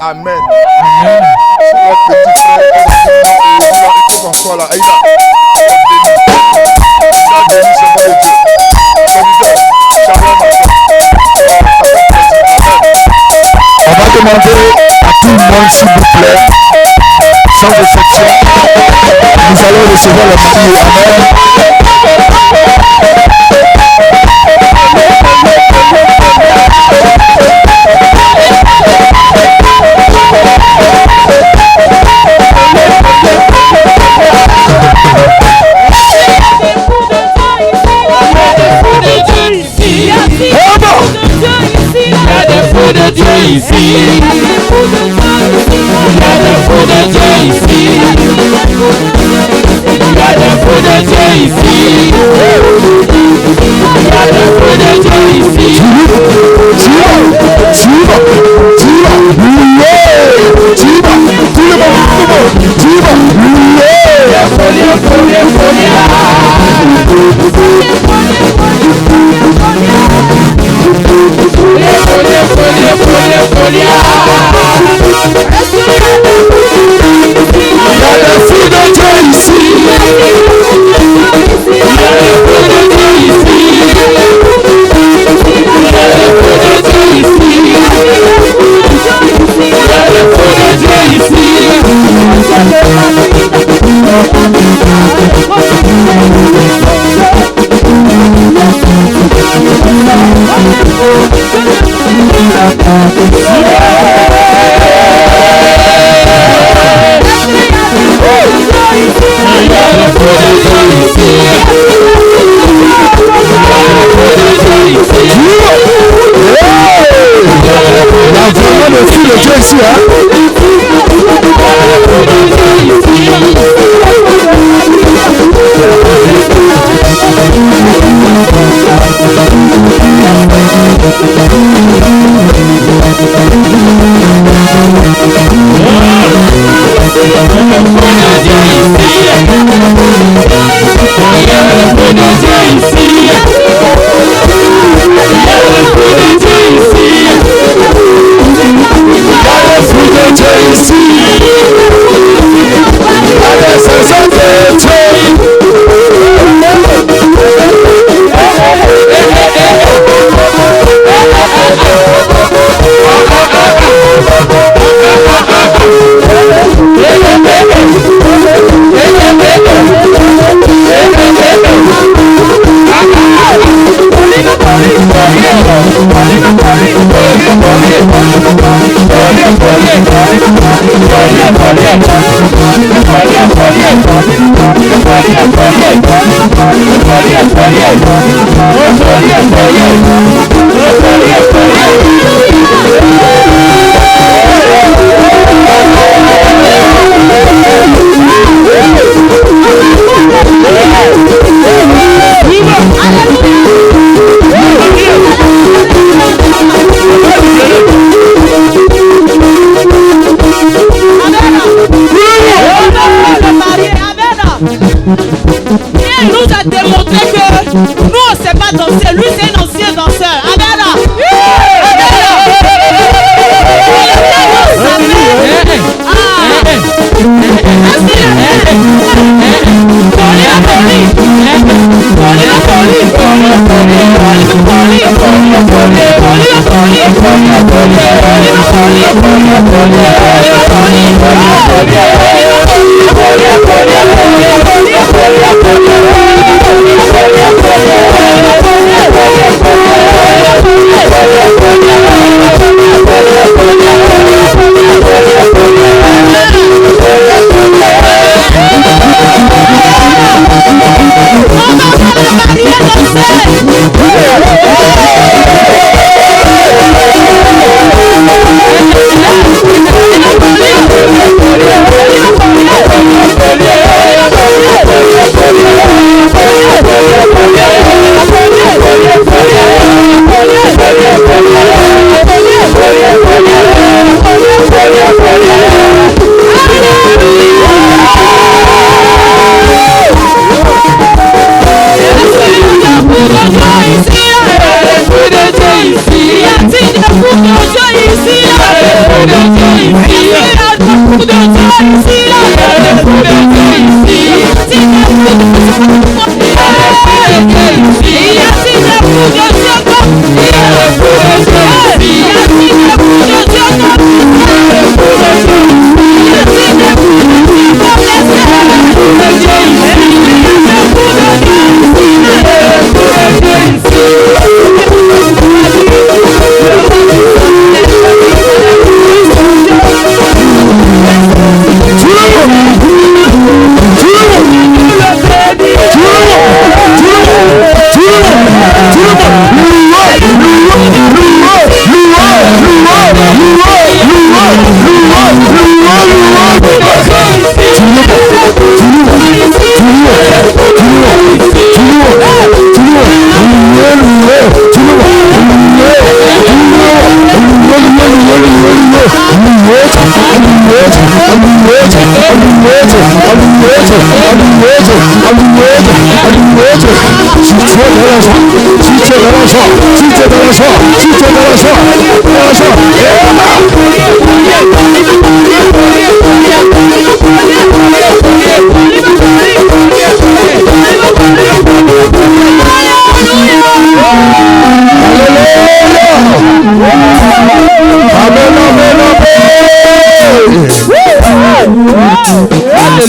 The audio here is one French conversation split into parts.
Amen. Amen. Encore là. Aïda. Béni, c'est bon Dieu. On va demander à tout le monde, s'il vous plaît, sans exception, nous allons recevoir le mari. Amen. Dieu ici, il y a des fous de Dieu ici, il y a des fous de Dieu ici, il y a des fous de Dieu ici. Il nous a démontré que nous on ne sait pas danser, lui c'est un ancien danseur. Amen.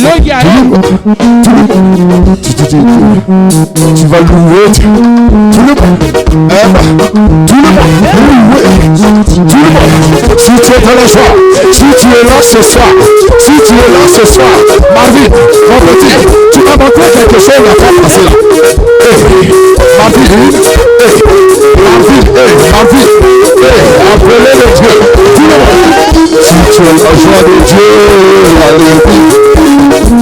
Alléluia. Tu vas louer tout le monde. Tout le monde. Si tu es dans la joie, si tu es là ce soir, Marvin, mon petit, tu m'as montré quelque chose à faire passer là. Marvin, appelez le Dieu. Tout le monde. Si tu es la joie de Dieu,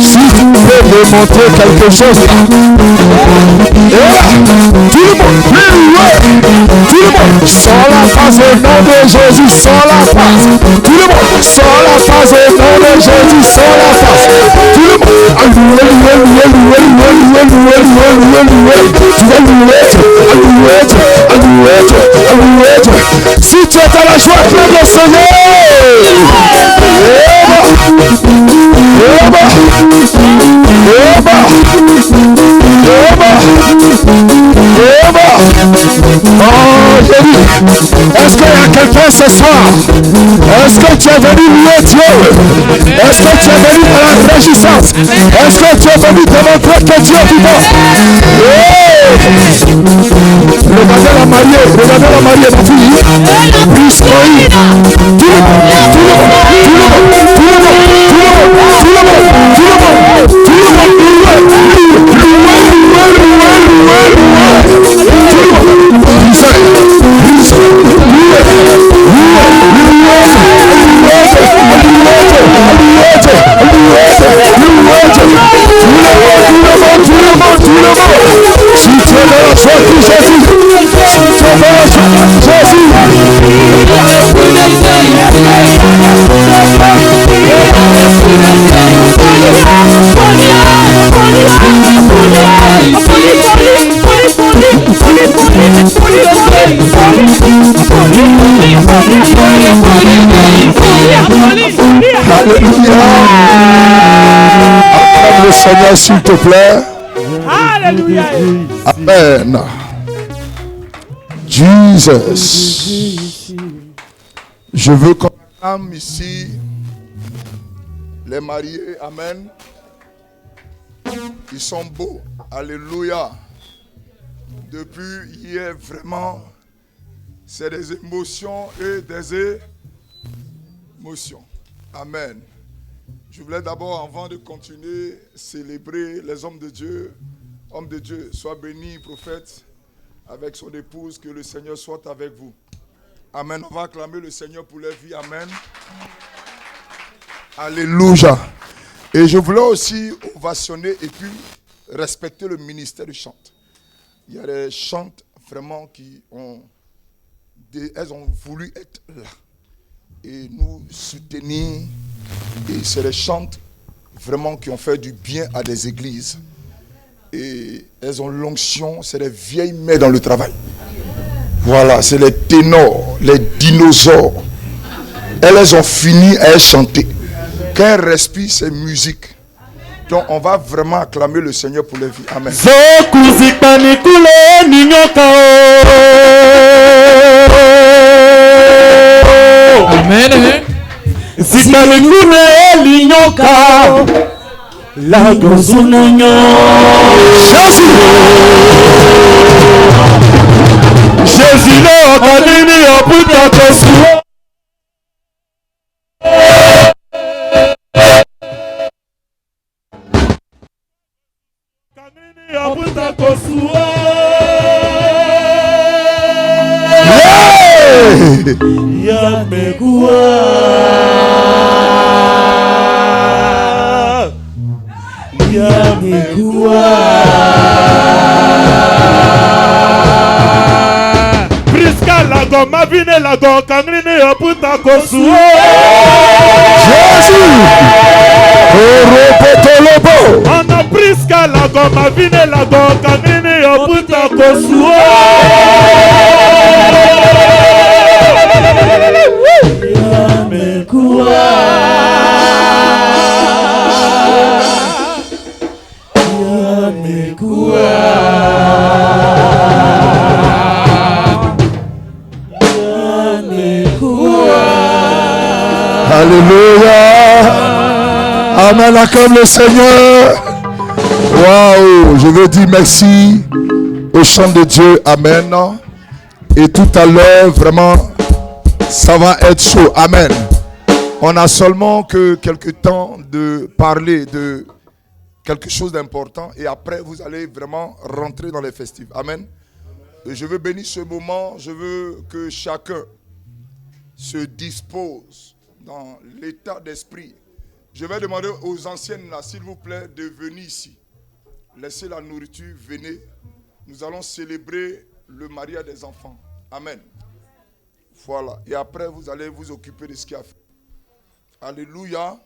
si tu peux me montrer quelque chose là. Tout le monde, sors la face au nom de Jésus, sors la face. Tout le monde, sors la face au nom de Jésus, sors la face. Tout le monde, si tu es dans la joie, acclame le Seigneur. Est-ce qu'il y a quelqu'un ce soir? Est-ce que tu es venu louer Dieu? Est-ce que tu es venu à la réjouissance? Est-ce que tu es venu démontrer que Dieu est vivant? Regardez la mariée, ma fille. Plus Acclame le Seigneur s'il te plaît. Alléluia. Amen. Jesus. Je veux qu'on âme ici les mariés. Amen. Ils sont beaux. Alléluia. Depuis hier, vraiment, c'est des émotions et des émotions. Amen. Je voulais d'abord, avant de continuer, célébrer les hommes de Dieu. Homme de Dieu, sois béni, prophète, avec son épouse, que le Seigneur soit avec vous. Amen. On va acclamer le Seigneur pour leur vie. Amen. Alléluia. Et je voulais aussi ovationner et puis respecter le ministère du chant. Il y a des chantes vraiment elles ont voulu être là et nous soutenir. Et c'est des chantes vraiment qui ont fait du bien à des églises. Et elles ont l'onction, c'est des vieilles mères dans le travail. Voilà, c'est les ténors, les dinosaures. Elles ont fini à chanter. Quand elles respirent, c'est musique. Donc on va vraiment acclamer le Seigneur pour les vies. Amen. Amen. La gozunonyo Jésus le kanini oputa kosu kanini oputa kosu ya megua Briska Priska lago mavine lago kangrine oputa kosuo. Jésus. Ana priska lago mavine lago kangrine oputa kosuo. Alléluia. Amen. Acclame le Seigneur. Waouh. Je veux dire merci au chant de Dieu. Amen. Et tout à l'heure, vraiment, ça va être chaud. Amen. On a seulement que quelques temps de parler de quelque chose d'important. Et après, vous allez vraiment rentrer dans les festifs. Amen. Et je veux bénir ce moment. Je veux que chacun se dispose dans l'état d'esprit. Je vais demander aux anciennes là, s'il vous plaît, de venir ici. Laissez la nourriture, venez. Nous allons célébrer le mariage des enfants. Amen. Voilà. Et après, vous allez vous occuper de ce qu'il y a fait. Alléluia.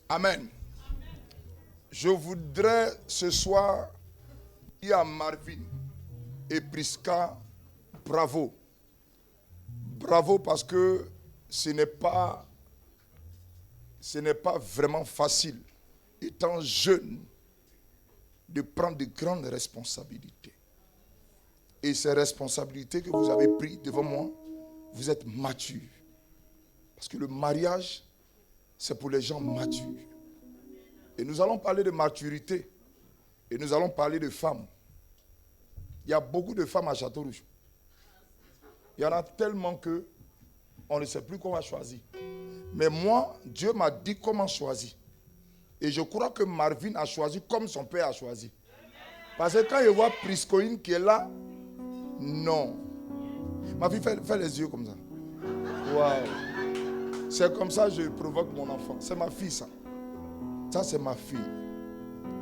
Amen. Je voudrais ce soir dire à Marvin et Priska, bravo. Bravo parce que ce n'est pas vraiment facile, étant jeune, de prendre de grandes responsabilités. Et ces responsabilités que vous avez prises devant moi, vous êtes matures. Parce que le mariage, c'est pour les gens matures. Et nous allons parler de maturité. Et nous allons parler de femmes. Il y a beaucoup de femmes à Château-Rouge. Il y en a tellement que on ne sait plus qu'on va choisir. Mais moi, Dieu m'a dit comment choisir. Et je crois que Marvin a choisi comme son père a choisi. Parce que quand il voit Priscoïne qui est là, non. Ma fille, fait les yeux comme ça. Waouh. C'est comme ça que je provoque mon enfant. C'est ma fille, ça. Ça, c'est ma fille.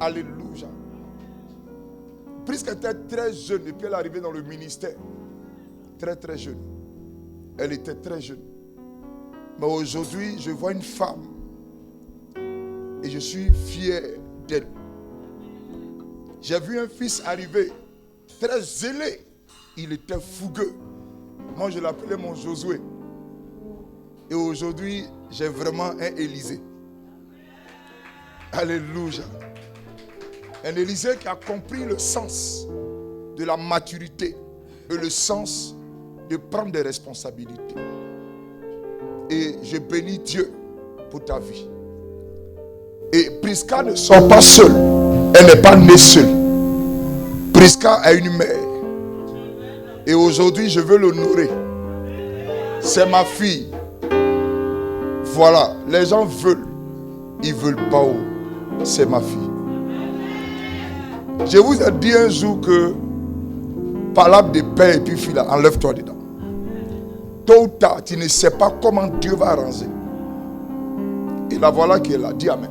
Alléluia. Prisca était très jeune depuis qu'elle est arrivée dans le ministère. Très, très jeune. Elle était très jeune. Mais aujourd'hui, je vois une femme. Et je suis fier d'elle. J'ai vu un fils arriver, très zélé. Il était fougueux. Moi, je l'appelais mon Josué. Et aujourd'hui, j'ai vraiment un Élisée. Alléluia. Un Élisée qui a compris le sens de la maturité et le sens de prendre des responsabilités. Et je bénis Dieu pour ta vie. Et Prisca ne sort pas seule. Elle n'est pas née seule. Prisca a une mère. Et aujourd'hui, je veux l'honorer. C'est ma fille. Voilà. Les gens veulent. Ils ne veulent pas. C'est ma fille. Je vous ai dit un jour que palabre de père et puis fille là, enlève-toi dedans. Tôt ou tard, tu ne sais pas comment Dieu va arranger. Et la voilà qui est là. Dis Amen.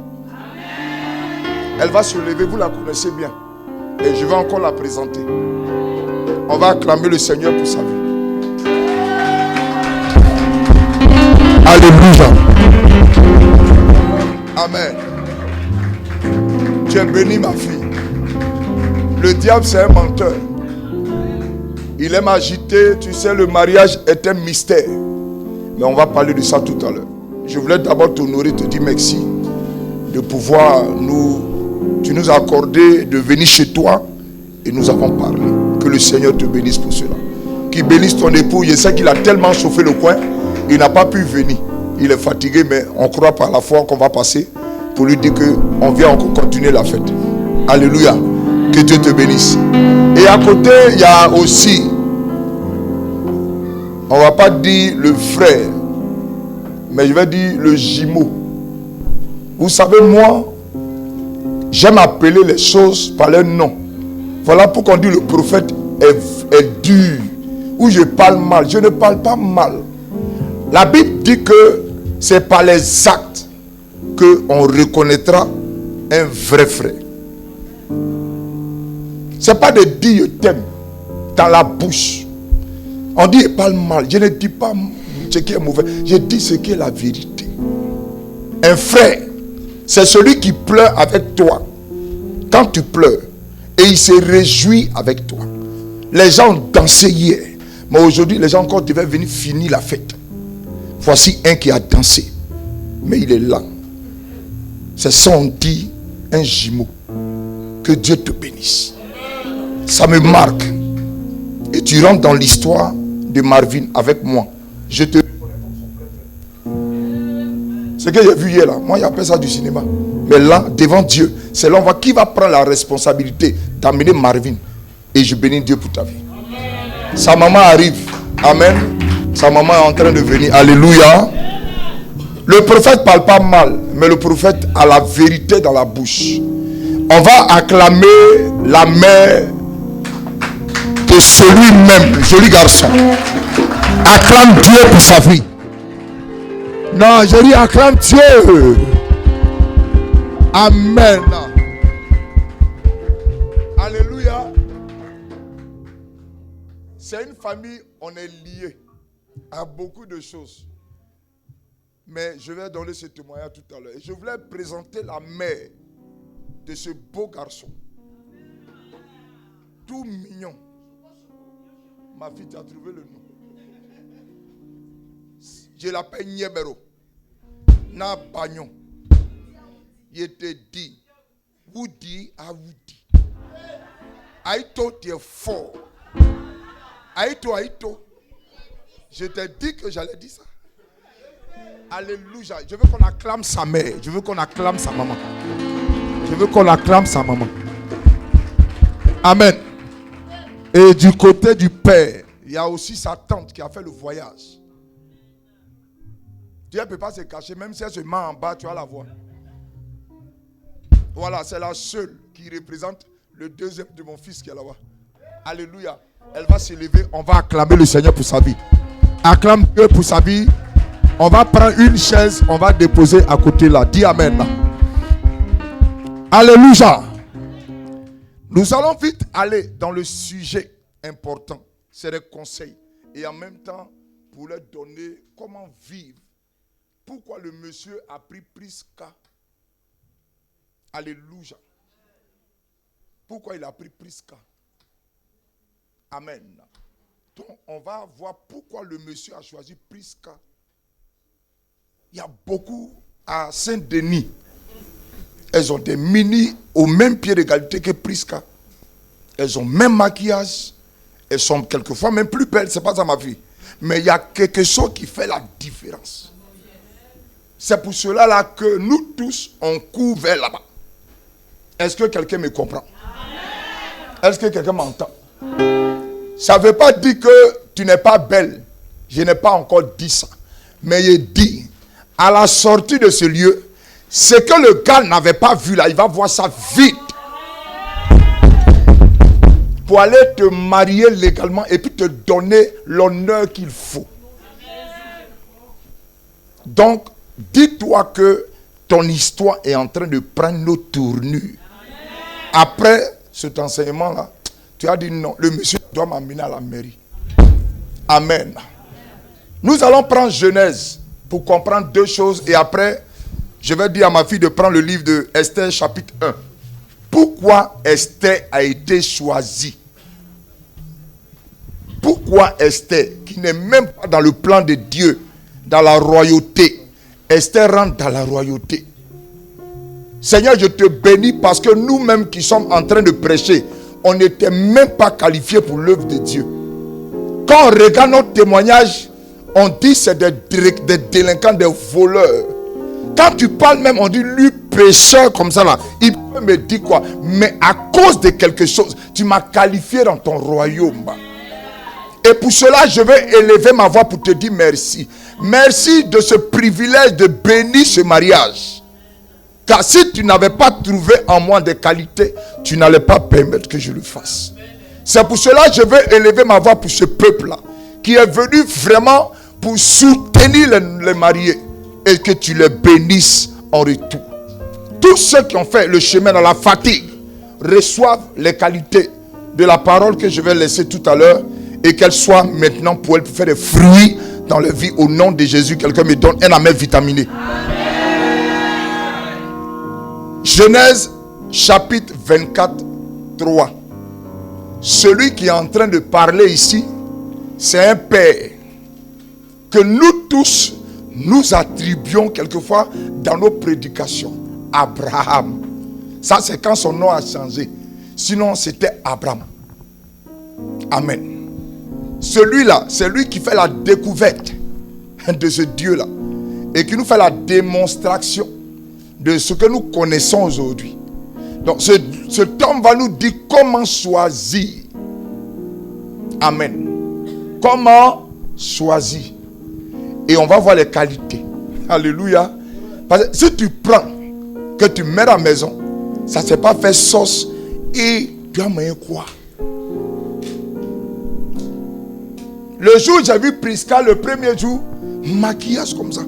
Elle va se lever, vous la connaissez bien. Et je vais encore la présenter. On va acclamer le Seigneur pour sa vie. Alléluia. Amen. Tu es béni, ma fille. Le diable, c'est un menteur. Il aime agiter. Tu sais, le mariage est un mystère. Mais on va parler de ça tout à l'heure. Je voulais d'abord t'honorer, te dire merci de pouvoir tu nous as accordé de venir chez toi et nous avons parlé. Que le Seigneur te bénisse pour cela. Qu'il bénisse ton époux. Je sais qu'il a tellement chauffé le coin, il n'a pas pu venir. Il est fatigué, mais on croit par la foi qu'on va passer pour lui dire qu'on vient encore continuer la fête. Alléluia. Que Dieu te bénisse. Et à côté, il y a aussi, on ne va pas dire le frère, mais je vais dire le jumeau. Vous savez, moi, j'aime appeler les choses par leur nom. Voilà pourquoi on dit le prophète est dur. Ou je parle mal. Je ne parle pas mal. La Bible dit que c'est par les actes qu'on reconnaîtra un vrai frère. Ce n'est pas de dire je t'aime dans la bouche. On dit il parle mal. Je ne dis pas ce qui est mauvais. Je dis ce qui est la vérité. Un frère, c'est celui qui pleure avec toi. Quand tu pleures, et il se réjouit avec toi. Les gens ont dansé hier. Mais aujourd'hui, les gens encore devaient venir finir la fête. Voici un qui a dansé. Mais il est là. C'est ça, on dit un jumeau. Que Dieu te bénisse. Ça me marque. Et tu rentres dans l'histoire de Marvin avec moi. Je te... Ce que j'ai vu hier là, moi j'appelle ça du cinéma. Mais là, devant Dieu, c'est là qui va prendre la responsabilité d'amener Marvin. Et je bénis Dieu pour ta vie. Sa maman arrive. Amen. Sa maman est en train de venir. Alléluia. Le prophète ne parle pas mal, mais le prophète a la vérité dans la bouche. On va acclamer la mère de celui-même, joli garçon. Acclame Dieu pour sa vie. Non, je dis acclame Dieu. Amen. Alléluia. C'est une famille, on est lié à beaucoup de choses. Mais je vais donner ce témoignage tout à l'heure. Et je voulais présenter la mère de ce beau garçon. Tout mignon. Ma fille, tu as trouvé le nom. Je l'appelle Niebero. Na Bagnon. Il te dit. Woody à Woody. Aïto, tu es fort. Aïto. Je t'ai dit que j'allais dire ça. Alléluia. Je veux qu'on acclame sa mère. Je veux qu'on acclame sa maman. Je veux qu'on acclame sa maman. Amen. Et du côté du père, il y a aussi sa tante qui a fait le voyage. Dieu ne peut pas se cacher. Même si elle se met en bas, tu vas la voir. Voilà, c'est la seule qui représente le deuxième de mon fils qui est là-bas. Alléluia. Elle va se lever. On va acclamer le Seigneur pour sa vie. Acclame Dieu pour sa vie. On va prendre une chaise. On va déposer à côté là. Dis Amen. Alléluia. Nous allons vite aller dans le sujet important. C'est des conseils. Et en même temps, pour leur donner comment vivre. Pourquoi le monsieur a pris Prisca. Alléluia. Pourquoi il a pris Prisca. Amen. Donc, on va voir pourquoi le monsieur a choisi Prisca. Il y a beaucoup à Saint-Denis. Elles ont des mini au même pied d'égalité que Prisca. Elles ont même maquillage. Elles sont quelquefois même plus belles. C'est pas ça ma vie. Mais il y a quelque chose qui fait la différence. C'est pour cela là que nous tous, on court vers là-bas. Est-ce que quelqu'un me comprend? Est-ce que quelqu'un m'entend? Ça ne veut pas dire que tu n'es pas belle. Je n'ai pas encore dit ça. Mais il dit, à la sortie de ce lieu, ce que le gars n'avait pas vu là, il va voir ça vite. Pour aller te marier légalement et puis te donner l'honneur qu'il faut. Donc, dis-toi que ton histoire est en train de prendre nos tournures. Après cet enseignement-là, tu as dit non, le monsieur doit m'amener à la mairie. Amen. Nous allons prendre Genèse pour comprendre deux choses et après, je vais dire à ma fille de prendre le livre de Esther chapitre 1. Pourquoi Esther a été choisie? Pourquoi Esther, qui n'est même pas dans le plan de Dieu, dans la royauté, Esther rentre dans la royauté. Seigneur, je te bénis parce que nous-mêmes qui sommes en train de prêcher, on n'était même pas qualifiés pour l'œuvre de Dieu. Quand on regarde notre témoignage, on dit c'est des délinquants, des voleurs. Quand tu parles même, on dit lui pécheur comme ça là. Il peut me dire quoi? Mais à cause de quelque chose, tu m'as qualifié dans ton royaume. Et pour cela, je vais élever ma voix pour te dire merci. Merci de ce privilège de bénir ce mariage. Car si tu n'avais pas trouvé en moi des qualités, tu n'allais pas permettre que je le fasse. C'est pour cela que je vais élever ma voix pour ce peuple-là, qui est venu vraiment pour soutenir les mariés et que tu les bénisses en retour. Tous ceux qui ont fait le chemin dans la fatigue reçoivent les qualités de la parole que je vais laisser tout à l'heure. et qu'elle soit maintenant pour elle faire des fruits dans leur vie au nom de Jésus. Quelqu'un me donne un amen vitaminé. Genèse chapitre 24, 3. Celui qui est en train de parler ici, c'est un père que nous tous, nous attribuons quelquefois dans nos prédications. Abraham. Ça, c'est quand son nom a changé. Sinon, c'était Abraham. Amen. Celui-là, c'est lui qui fait la découverte de ce Dieu-là et qui nous fait la démonstration de ce que nous connaissons aujourd'hui. Donc, cet homme va nous dire comment choisir. Amen. Comment choisir. Et on va voir les qualités. Alléluia. Parce que si tu prends, que tu mets à la maison, ça ne s'est pas fait sauce et tu as moyen quoi. Le jour où j'ai vu Prisca, le premier jour, maquillage comme ça.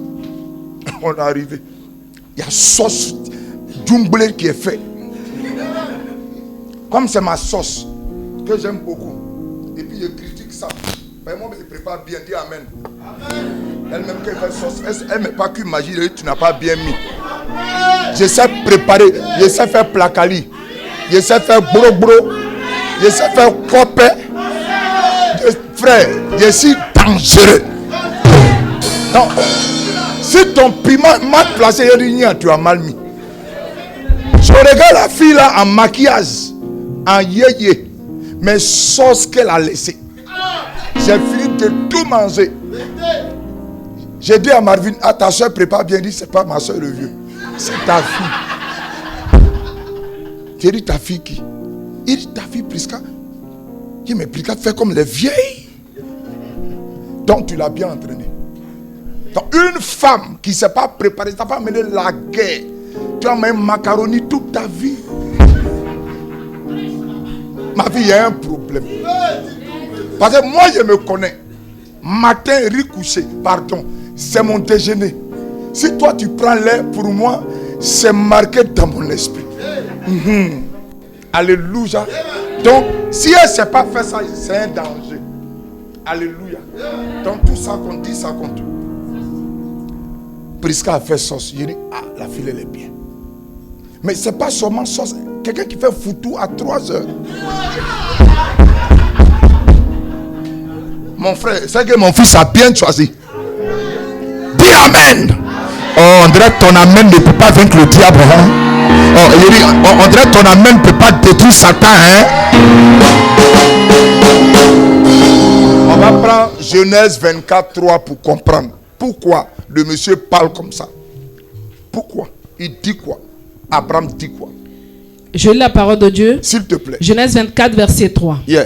On est arrivé. Il y a sauce djumblé qui est fait. Comme c'est ma sauce, que j'aime beaucoup. Et puis je critique ça. Mais moi, je prépare bien. Dis Amen. Elle-même qui fait sauce, elle ne met pas qu'une magie, tu n'as pas bien mis. Je sais préparer, je sais faire placali, je sais faire bro, je sais faire copé. Frère, je suis dangereux. Non. Si ton piment mal placé, tu as mal mis. Je regarde la fille là en maquillage, en yéyé, mais sauce qu'elle a laissé. J'ai fini de tout manger. J'ai dit à Marvin, ah, ta soeur prépare bien. Il dit, c'est pas ma soeur le vieux, c'est ta fille. J'ai dit, ta fille qui? Il dit, ta fille Prisca. Il me Prisca fait comme les vieilles. Donc tu l'as bien entraîné. Donc une femme qui ne s'est pas préparée, ça va mener la guerre. Tu as même macaroni toute ta vie. Ma vie, il y a un problème. Parce que moi, je me connais. Matin, riz couché, pardon, c'est mon déjeuner. Si toi, tu prends l'air, pour moi, c'est marqué dans mon esprit. Alléluia. Donc, si elle ne sait pas faire ça, c'est un danger. Alléluia. Donc, tout ça qu'on dit, ça compte. Prisca a fait sauce. Je dis, ah, la fille, elle est bien. Mais ce n'est pas seulement sauce. Quelqu'un qui fait foutu à 3 heures. Mon frère, c'est que mon fils a bien choisi. Dis Amen. Oh, on dirait que ton Amen ne peut pas vaincre le diable. Hein? Oh, il dit, on dirait que ton Amen ne peut pas détruire Satan. Hein? On va prendre Genèse 24, 3 pour comprendre pourquoi le monsieur parle comme ça. Pourquoi? Il dit quoi? Abraham dit quoi? Je lis la parole de Dieu. S'il te plaît. Genèse 24, verset 3. Yeah.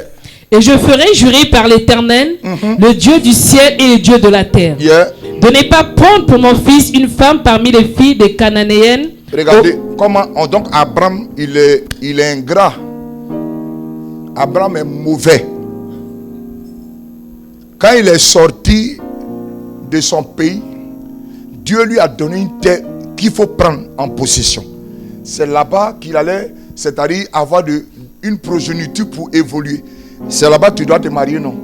Et je ferai jurer par l'Éternel, le Dieu du ciel et le Dieu de la terre, de ne pas prendre pour mon fils une femme parmi les filles des Cananéennes. Regardez comment donc Abraham il est ingrat. Abraham est mauvais. Quand il est sorti de son pays, Dieu lui a donné une terre qu'il faut prendre en possession. C'est là-bas qu'il allait, c'est-à-dire avoir une progéniture pour évoluer. C'est là-bas que tu dois te marier, non?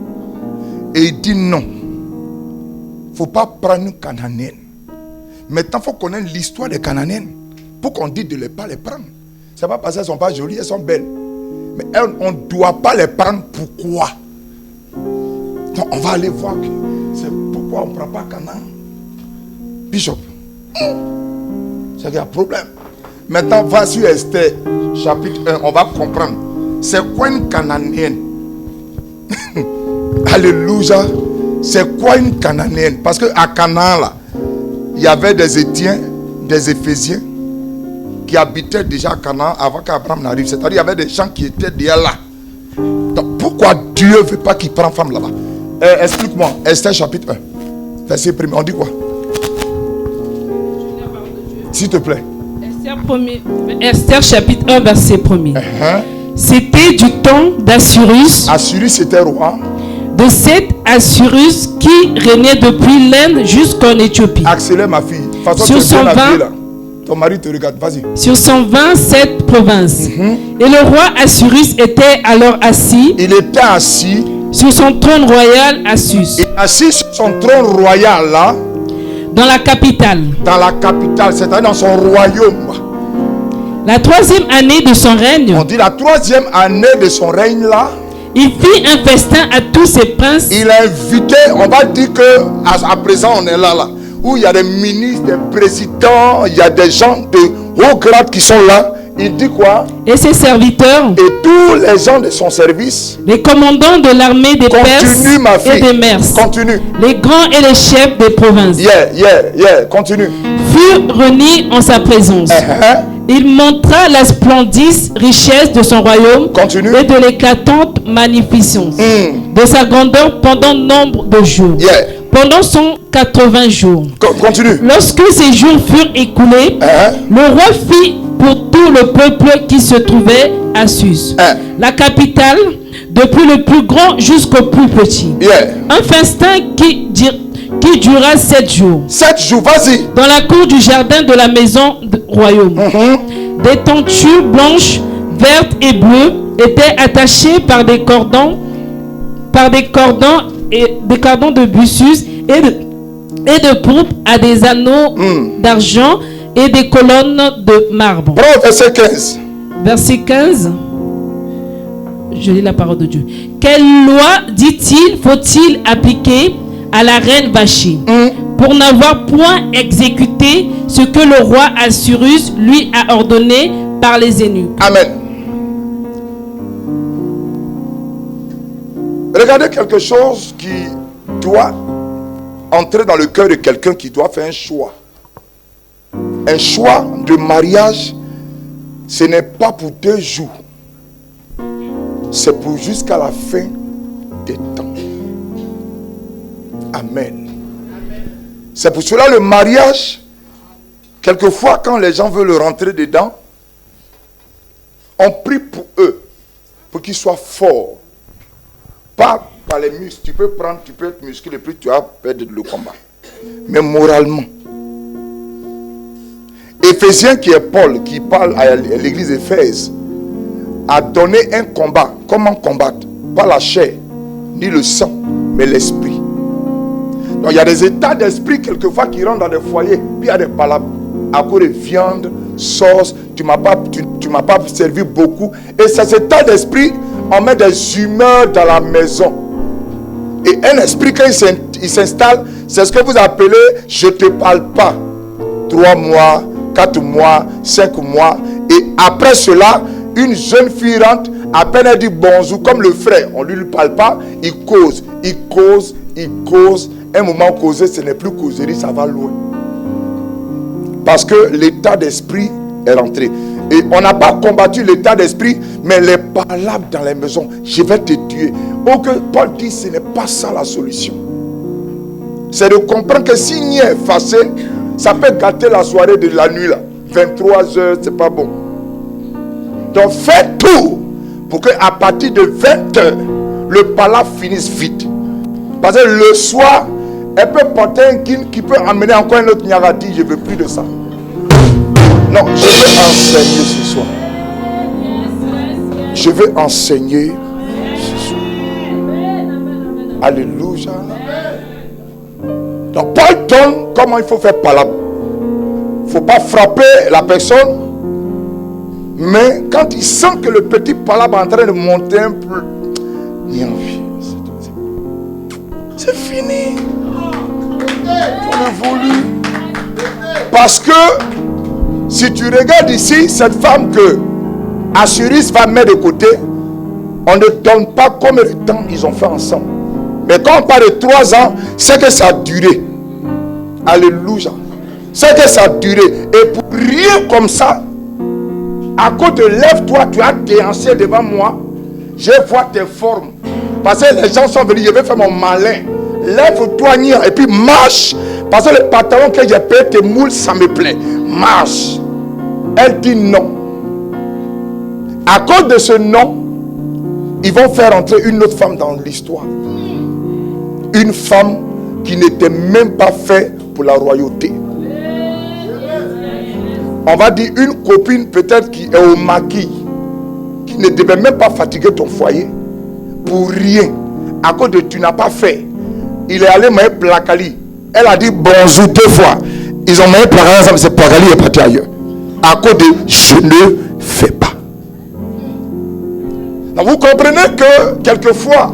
Et il dit non. Il ne faut pas prendre une Cananéenne. Maintenant, il faut connaître l'histoire des Cananéennes pour qu'on dise de ne pas les prendre. Ce n'est pas parce qu'elles ne sont pas jolies, elles sont belles. Mais on ne doit pas les prendre. Pourquoi? Donc, on va aller voir que c'est pourquoi on ne prend pas Canaan. Bishop, c'est qu'il y a un problème. Maintenant, va sur Esther, chapitre 1, on va comprendre. C'est quoi une Cananéenne? Alléluia. C'est quoi une Cananéenne? Parce qu'à Canaan, là, il y avait des Étiens, des Éphésiens qui habitaient déjà à Canaan avant qu'Abraham n'arrive. C'est-à-dire qu'il y avait des gens qui étaient déjà là. Donc pourquoi Dieu ne veut pas qu'il prenne femme là-bas? Explique-moi. Esther chapitre 1. Verset 1. On dit quoi? S'il te plaît. Esther chapitre 1, verset 1er. C'était du temps d'Assyrus. Assyrus était roi. De cet Assyrus qui régnait depuis l'Inde jusqu'en Éthiopie. Accélère ma fille. Façon Sur son vin, là. Ton mari te regarde, vas-y. Sur 127 provinces. Et le roi Assyrus était alors assis. Il était assis sur son trône royal à Sus. Il est assis sur son trône royal là. Dans la capitale. Dans la capitale, c'est-à-dire dans son royaume. La 3e année de son règne. On dit la 3e année de son règne là. Il fit un festin à tous ses princes. Il a invité, on va dire que à présent on est là, où il y a des ministres, des présidents, il y a des gens de haut grade qui sont là. Il dit quoi? Et ses serviteurs. Et tous les gens de son service. Les commandants de l'armée des Perses et des Mers. Continue. Les grands et les chefs des provinces. Continue. Furent réunis en sa présence. Il montra la splendide richesse de son royaume. Continue. Et de l'éclatante magnificence de sa grandeur pendant nombre de jours. Pendant 180 jours. Continue. Lorsque ces jours furent écoulés, le roi fit pour tout le peuple qui se trouvait à Sus, la capitale, depuis le plus grand jusqu'au plus petit, un festin qui dura 7 jours. 7 jours, vas-y. Dans la cour du jardin de la maison royaume. Des tentures blanches, vertes et bleues étaient attachées par des cordons de byssus et de pourpre à des anneaux d'argent et des colonnes de marbre. Verset 15. Verset 15. Je lis la parole de Dieu. Quelle loi, dit-il, faut-il appliquer à la reine Vashti pour n'avoir point exécuté ce que le roi Assyrus lui a ordonné par les eunuques? Amen. Regardez quelque chose qui doit entrer dans le cœur de quelqu'un qui doit faire un choix. Un choix de mariage, ce n'est pas pour 2 jours. C'est pour jusqu'à la fin des temps. Amen. C'est pour cela le mariage, quelquefois quand les gens veulent rentrer dedans, on prie pour eux, pour qu'ils soient forts. Pas par les muscles. Tu peux être musclé, puis tu vas perdre le combat. Mais moralement. Éphésiens, qui est Paul, qui parle à l'église d'Éphèse, a donné un combat. Comment combattre? Pas la chair, ni le sang, mais l'esprit. Donc il y a des états d'esprit quelquefois qui rentrent dans des foyers, puis il y a des palabres. À cause de viande, sauce, tu m'as pas servi beaucoup. Et ces états d'esprit, on met des humeurs dans la maison. Et un esprit, quand il s'installe, c'est ce que vous appelez je te parle pas. 3 mois, 4 mois, 5 mois. Et après cela, une jeune fille rentre, à peine elle dit bonjour, comme le frère, on ne lui parle pas, il cause. Un moment causé, ce n'est plus causerie, ça va loin. Parce que l'état d'esprit est rentré. Et on n'a pas combattu l'état d'esprit, mais les palabres dans les maisons, je vais te tuer. Ou que Paul dit, ce n'est pas ça la solution. C'est de comprendre que si n'y est facile, ça peut gâter la soirée de la nuit là. 23h, c'est pas bon. Donc fais tout pour qu'à partir de 20h, le palabre finisse vite. Parce que le soir, elle peut porter un kin qui peut amener encore un autre nyarati. Je ne veux plus de ça. Non, je vais enseigner ce soir. Je vais enseigner ce soir. Alléluia. Donc Paul donne comment il faut faire palabre. Il ne faut pas frapper la personne. Mais quand il sent que le petit palabre est en train de monter un peu, il a envie. C'est fini. On évolue. Parce que si tu regardes ici, cette femme que Assyrus va mettre de côté, on ne donne pas combien de temps ils ont fait ensemble. Mais quand on parle de 3 ans, c'est que ça a duré. Alléluia. C'est que ça a duré. Et pour rien comme ça, à cause de lève-toi, tu as déhanché devant moi. Je vois tes formes. Parce que les gens sont venus, je vais faire mon malin. Lève-toi et puis marche. Parce que le pantalon que j'ai payé tes moules, ça me plaît. Marche. Elle dit non. À cause de ce non, ils vont faire entrer une autre femme dans l'histoire. Une femme qui n'était même pas faite pour la royauté. On va dire une copine peut-être qui est au maquis, qui ne devait même pas fatiguer ton foyer. Pour rien. à cause de tu n'as pas fait. Il est allé manger Placali. Elle a dit bonjour 2 fois. Ils ont mangé Placali ensemble, c'est Placali est parti ailleurs. À cause de je ne fais pas. Donc vous comprenez que quelquefois,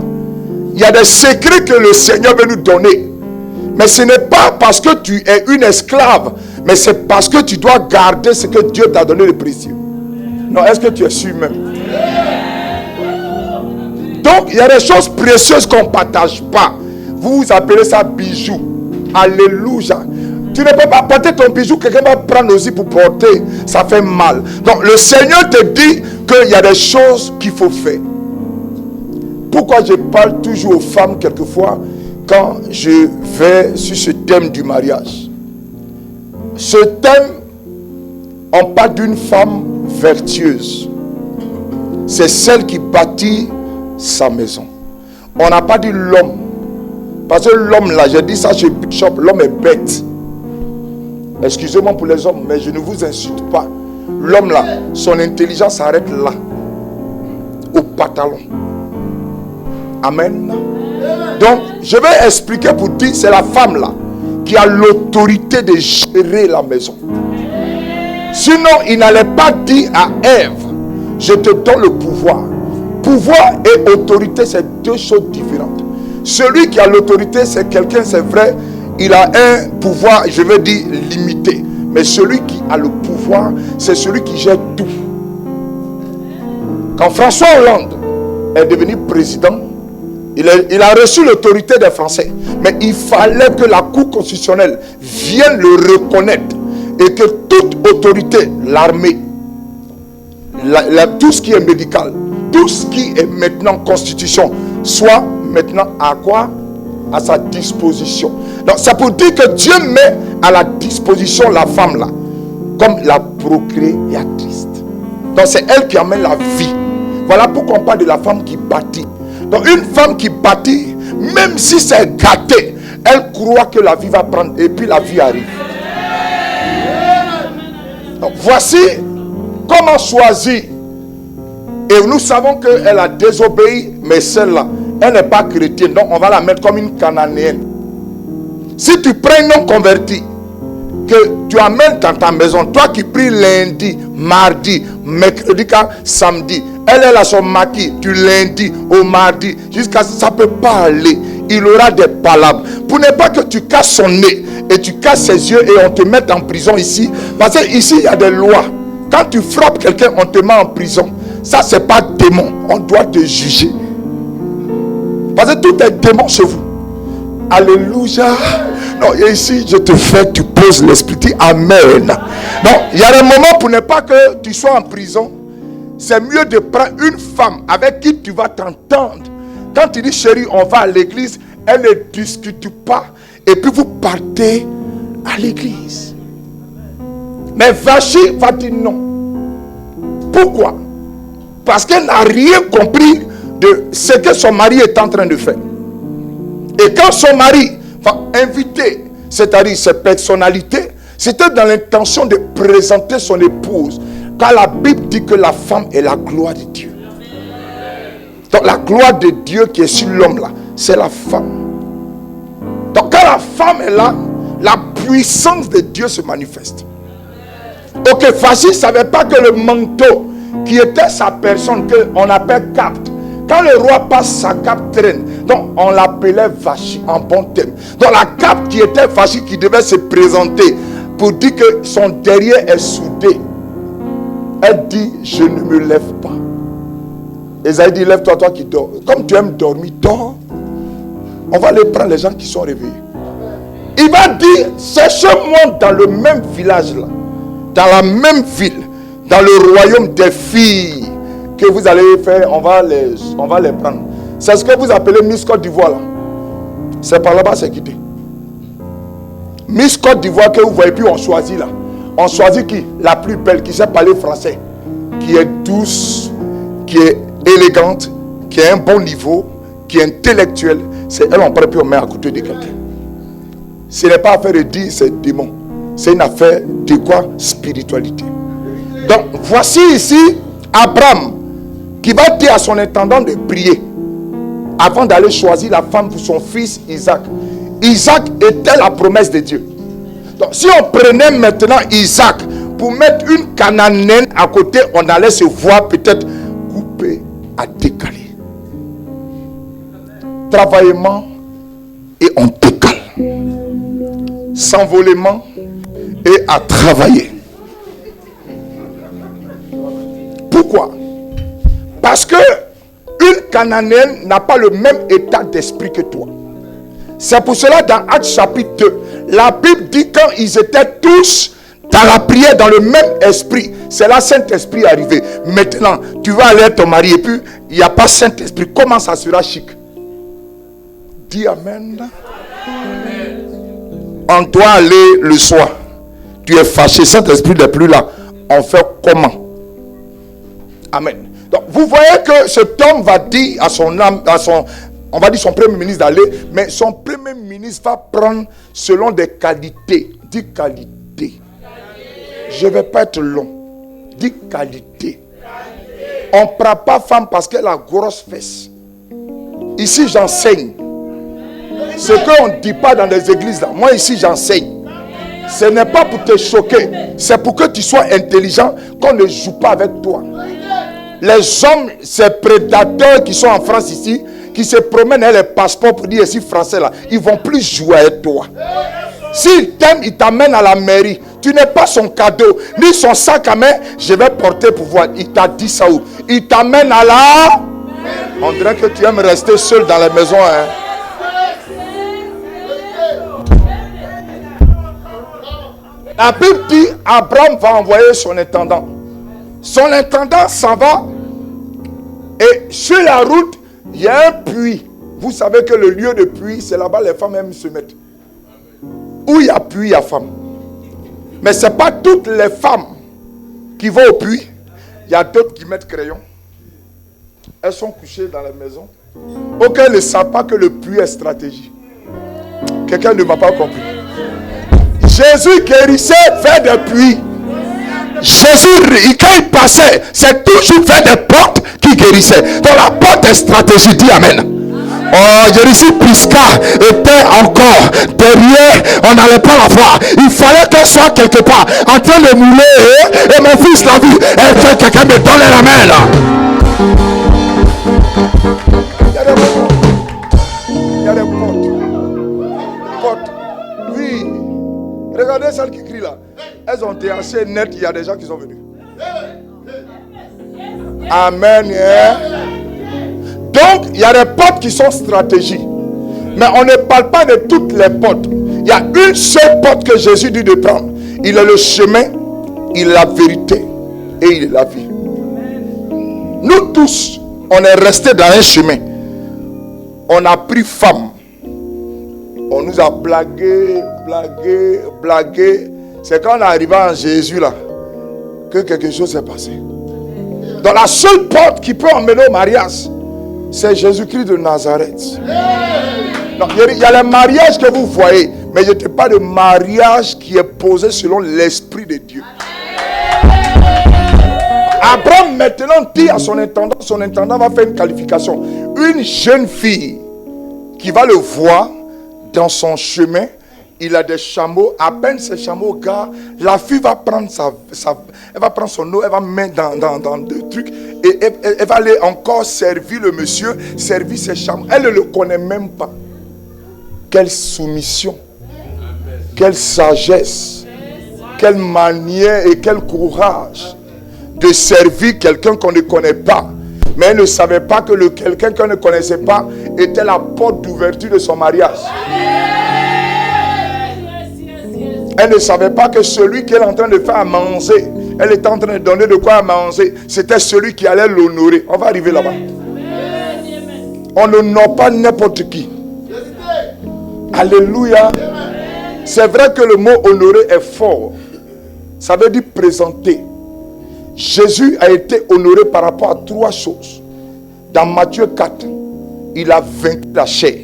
il y a des secrets que le Seigneur veut nous donner. Mais ce n'est pas parce que tu es une esclave, mais c'est parce que tu dois garder ce que Dieu t'a donné de précieux. Non, est-ce que tu es sûr même? Donc, il y a des choses précieuses qu'on ne partage pas. Vous appelez ça bijou. Alléluia. Tu ne peux pas porter ton bijou, quelqu'un va prendre aussi pour porter. Ça fait mal. Donc, le Seigneur te dit qu'il y a des choses qu'il faut faire. Pourquoi je parle toujours aux femmes quelquefois quand je vais sur ce thème du mariage? Ce thème, on parle d'une femme vertueuse. C'est celle qui bâtit sa maison. On n'a pas dit l'homme. Parce que l'homme là, j'ai dit ça chez Bishop, l'homme est bête. Excusez-moi pour les hommes, mais je ne vous insulte pas. L'homme là, son intelligence s'arrête là. Au pantalon. Amen. Donc, je vais expliquer pour dire, c'est la femme là qui a l'autorité de gérer la maison. Sinon, il n'allait pas dire à Ève, je te donne le pouvoir. Pouvoir et autorité, c'est 2 choses différentes. Celui qui a l'autorité, c'est quelqu'un, c'est vrai, il a un pouvoir, je vais dire, limité. Mais celui qui a le pouvoir, c'est celui qui gère tout. Quand François Hollande est devenu président, il a reçu l'autorité des Français. Mais il fallait que la Cour constitutionnelle vienne le reconnaître. Et que toute autorité, l'armée, tout ce qui est médical, tout ce qui est maintenant constitution, soit maintenant à quoi? À sa disposition. Donc c'est pour dire que Dieu met à la disposition la femme là, comme la procréatrice. Donc c'est elle qui amène la vie. Voilà pourquoi on parle de la femme qui bâtit. Donc une femme qui bâtit, même si c'est gâté, elle croit que la vie va prendre et puis la vie arrive. Donc voici comment choisir. Et nous savons qu'elle a désobéi, mais celle-là, elle n'est pas chrétienne. Donc on va la mettre comme une cananéenne. Si tu prends un non converti, que tu amènes dans ta maison, toi qui pries lundi, mardi, mercredi, samedi, elle est là son maquis du lundi au mardi, jusqu'à ça ne peut pas aller. Il aura des palabres. Pour ne pas que tu casses son nez et tu casses ses yeux et on te mette en prison ici. Parce que ici il y a des lois. Quand tu frappes quelqu'un, on te met en prison. Ça c'est pas démon. On doit te juger. Parce que tout est démon chez vous. Alléluia. Non, et ici je te fais, tu poses l'esprit. Dis Amen. Non, il y a des moments pour ne pas que tu sois en prison. C'est mieux de prendre une femme avec qui tu vas t'entendre. Quand tu dis chérie, on va à l'église, elle ne discute pas. Et puis vous partez à l'église. Mais Vachi va dire non. Pourquoi? Parce qu'elle n'a rien compris de ce que son mari est en train de faire. Et quand son mari va inviter, c'est-à-dire ses personnalités, c'était dans l'intention de présenter son épouse. Car la Bible dit que la femme est la gloire de Dieu. Donc la gloire de Dieu qui est sur l'homme là, c'est la femme. Donc quand la femme est là, la puissance de Dieu se manifeste. Ok, Vachi ne savait pas que le manteau qui était sa personne, qu'on appelle capte, quand le roi passe, sa cape traîne. Donc on l'appelait Vachi en bon terme. Donc la cape qui était Vachi qui devait se présenter pour dire que son derrière est soudé. Elle dit, je ne me lève pas. Esaïe dit, lève-toi, toi qui dors. Comme tu aimes dormir, dors. On va aller prendre les gens qui sont réveillés. Il va dire, cherchez-moi dans le même village là, dans la même ville, dans le royaume des filles que vous allez faire, on va les prendre. C'est ce que vous appelez Miss Côte d'Ivoire là. C'est par là-bas, c'est quitté. Miss Côte d'Ivoire que vous voyez, puis on choisit là. On choisit qui? La plus belle, qui sait parler français, qui est douce, qui est élégante, qui a un bon niveau, qui est intellectuelle. C'est elle, on prend puis on met à côté de quelqu'un. Ce n'est pas affaire de dire c'est démon. C'est une affaire de quoi? Spiritualité. Donc, voici ici Abraham qui va dire à son intendant de prier. avant d'aller choisir la femme pour son fils Isaac. Isaac était la promesse de Dieu. Donc si on prenait maintenant Isaac pour mettre une Cananéenne à côté, on allait se voir peut-être coupé à décaler. Travaillement et on décale. S'envolement et à travailler. Pourquoi? Parce que une Cananéenne n'a pas le même état d'esprit que toi. C'est pour cela dans Actes chapitre 2, la Bible dit quand ils étaient tous dans la prière, dans le même esprit, c'est là Saint-Esprit est arrivé. Maintenant, tu vas aller à ton mari et puis il n'y a pas Saint-Esprit. Comment ça sera chic? Dis Amen. On doit aller le soir. Tu es fâché, Saint-Esprit n'est plus là. On fait comment? Amen. Donc, vous voyez que cet homme va dire à son âme, on va dire son premier ministre d'aller, mais son premier ministre va prendre selon des qualités. Dis qualité. Je ne vais pas être long. Dis qualité. On ne prend pas femme parce qu'elle a grosse fesses. Ici, j'enseigne. Ce qu'on ne dit pas dans les églises là. Moi, ici, j'enseigne. Ce n'est pas pour te choquer. C'est pour que tu sois intelligent, qu'on ne joue pas avec toi. Les hommes, ces prédateurs qui sont en France ici, qui se promènent avec les passeports pour dire ici français là, ils ne vont plus jouer avec toi. S'il t'aime, il t'amène à la mairie. Tu n'es pas son cadeau, ni son sac à main. Je vais porter pour voir. Il t'a dit ça où? Il t'amène à la... On dirait que tu aimes rester seul dans la maison. Hein? La Bible dit Abraham va envoyer son intendant. Son intendant s'en va. Et sur la route, il y a un puits. Vous savez que le lieu de puits, c'est là-bas les femmes aiment se mettre. Où il y a puits, il y a femmes. Mais ce n'est pas toutes les femmes qui vont au puits. Il y a d'autres qui mettent crayon. Elles sont couchées dans la maison. Aucun ne sait pas que le puits est stratégie. Quelqu'un ne m'a pas compris. Jésus guérissait vers des puits. Jésus, quand il passait, c'est toujours vers des portes qui guérissaient. Donc la porte est stratégie. Dis Amen. Oh, Jérusalem Prisca était encore derrière, on n'allait pas la voir. Il fallait qu'elle soit quelque part en train de mouler. Et mon fils l'a vu. Elle fait quelqu'un me donne la main là. Il y a des portes. Oui. Regardez celles qui crient là. Elles ont été assez nettes. Il y a des gens qui sont venus. Amen. Yeah. Donc, il y a des portes qui sont stratégiques. Mais on ne parle pas de toutes les portes. Il y a une seule porte que Jésus dit de prendre. Il est le chemin, il est la vérité et il est la vie. Nous tous, on est restés dans un chemin. On a pris femme. On nous a blagué. C'est quand on est arrivé en Jésus là que quelque chose s'est passé. Dans la seule porte qui peut emmener au mariage, c'est Jésus-Christ de Nazareth. Donc, il y a les mariages que vous voyez, mais je ne te parle de mariage qui est posé selon l'Esprit de Dieu. Abraham maintenant dit à son intendant va faire une qualification. Une jeune fille qui va le voir dans son chemin, il a des chameaux, à peine ces chameaux gars, la fille va prendre elle va prendre son eau, elle va mettre dans deux trucs et elle va aller encore servir le monsieur, servir ses chameaux. Elle ne le connaît même pas. Quelle soumission, quelle sagesse, quelle manière et quel courage de servir quelqu'un qu'on ne connaît pas. Mais elle ne savait pas que quelqu'un qu'on ne connaissait pas était la porte d'ouverture de son mariage. Elle ne savait pas que celui qu'elle est en train de faire à manger, elle était en train de donner de quoi à manger, c'était celui qui allait l'honorer. On va arriver là-bas. On n'honore pas n'importe qui. Alléluia. C'est vrai que le mot honorer est fort. Ça veut dire présenter. Jésus a été honoré par rapport à 3 choses. Dans Matthieu 4, il a vaincu la chair.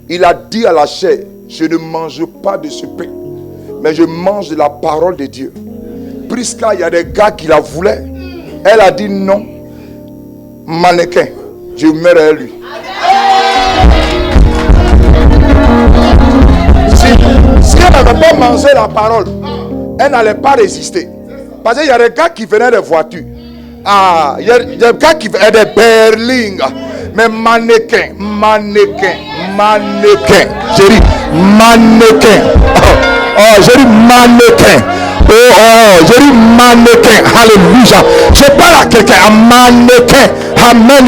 Il a dit à la chair, je ne mange pas de ce pain, mais je mange de la parole de Dieu. Prisca, il y a des gars qui la voulaient. Elle a dit non. Mannequin, je meurs à lui. Si elle n'avait pas mangé la parole, elle n'allait pas résister. Parce qu'il y a des gars qui venaient des voitures. Ah, il y a des gars qui venaient des berlings. Mais mannequin. J'ai dit mannequin. J'ai dit mannequin. J'ai dit mannequin. Alléluia. Je parle à quelqu'un, un mannequin. Amen.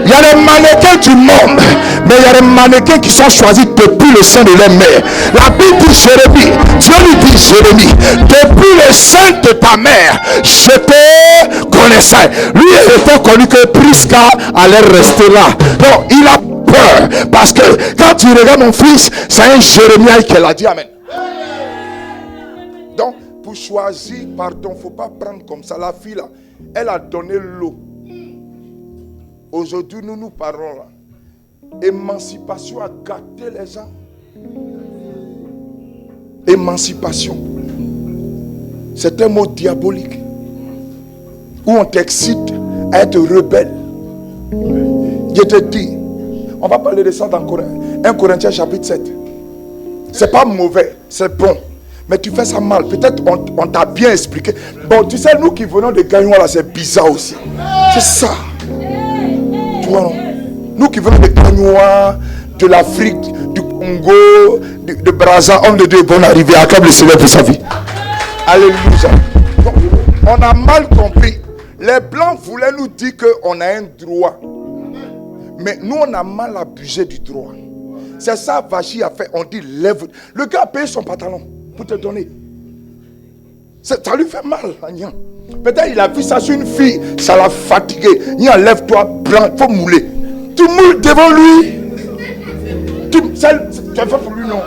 Il y a des mannequins du monde, mais il y a des mannequins qui sont choisis depuis le sein de leur mère. La Bible dit Jérémie, Dieu lui dit Jérémie, depuis le sein de ta mère, je te connaissais. Lui était connu que Prisca allait rester là. Donc il a peur, parce que quand tu regardes mon fils, c'est un Jérémie qui l'a dit. Amen. Donc pour choisir, pardon, faut pas prendre comme ça. La fille là, elle a donné l'eau. Aujourd'hui, nous parlons là. Émancipation a gâté les gens. Émancipation. C'est un mot diabolique. Où on t'excite à être rebelle. Je te dis, on va parler de ça dans 1 Corinthiens chapitre 7. C'est pas mauvais, c'est bon. Mais tu fais ça mal. Peut-être on t'a bien expliqué. Bon, tu sais, nous qui venons de Gagnois là, c'est bizarre aussi. C'est ça. Nous qui venons de Gagnois, de l'Afrique, du Congo, de Brazza, homme de Dieu, bon arrivé, acclame le Seigneur pour sa vie. Alléluia. Donc, on a mal compris. Les Blancs voulaient nous dire qu'on a un droit. Mais nous, on a mal abusé du droit. C'est ça Vachi a fait. On dit lève. Le gars a payé son pantalon pour te donner. Ça lui fait mal. Peut-être il a vu ça sur une fille, ça l'a fatigué. Il enlève-toi, blanc, il faut mouler. Tu moules devant lui. Tu as fait pour lui, non?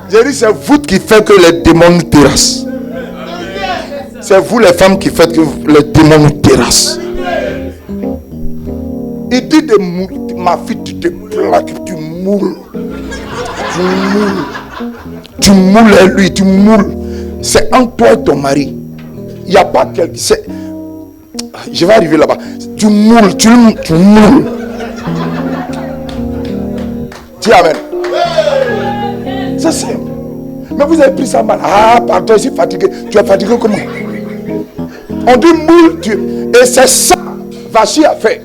J'ai dit, c'est vous qui faites que les démons nous terrassent. C'est vous les femmes qui faites que les démons nous terrassent. Il dit de mouler. Ma fille, tu te plaques, tu moules. Tu moules lui, tu moules. C'est entre toi et ton mari. Il n'y a pas quelqu'un. Je vais arriver là-bas. Tu moules. Dis amen. C'est simple. Mais vous avez pris ça mal. Ah, pardon, je suis fatigué. Tu es fatigué comment? On dit moule. Et c'est ça Vachi a fait.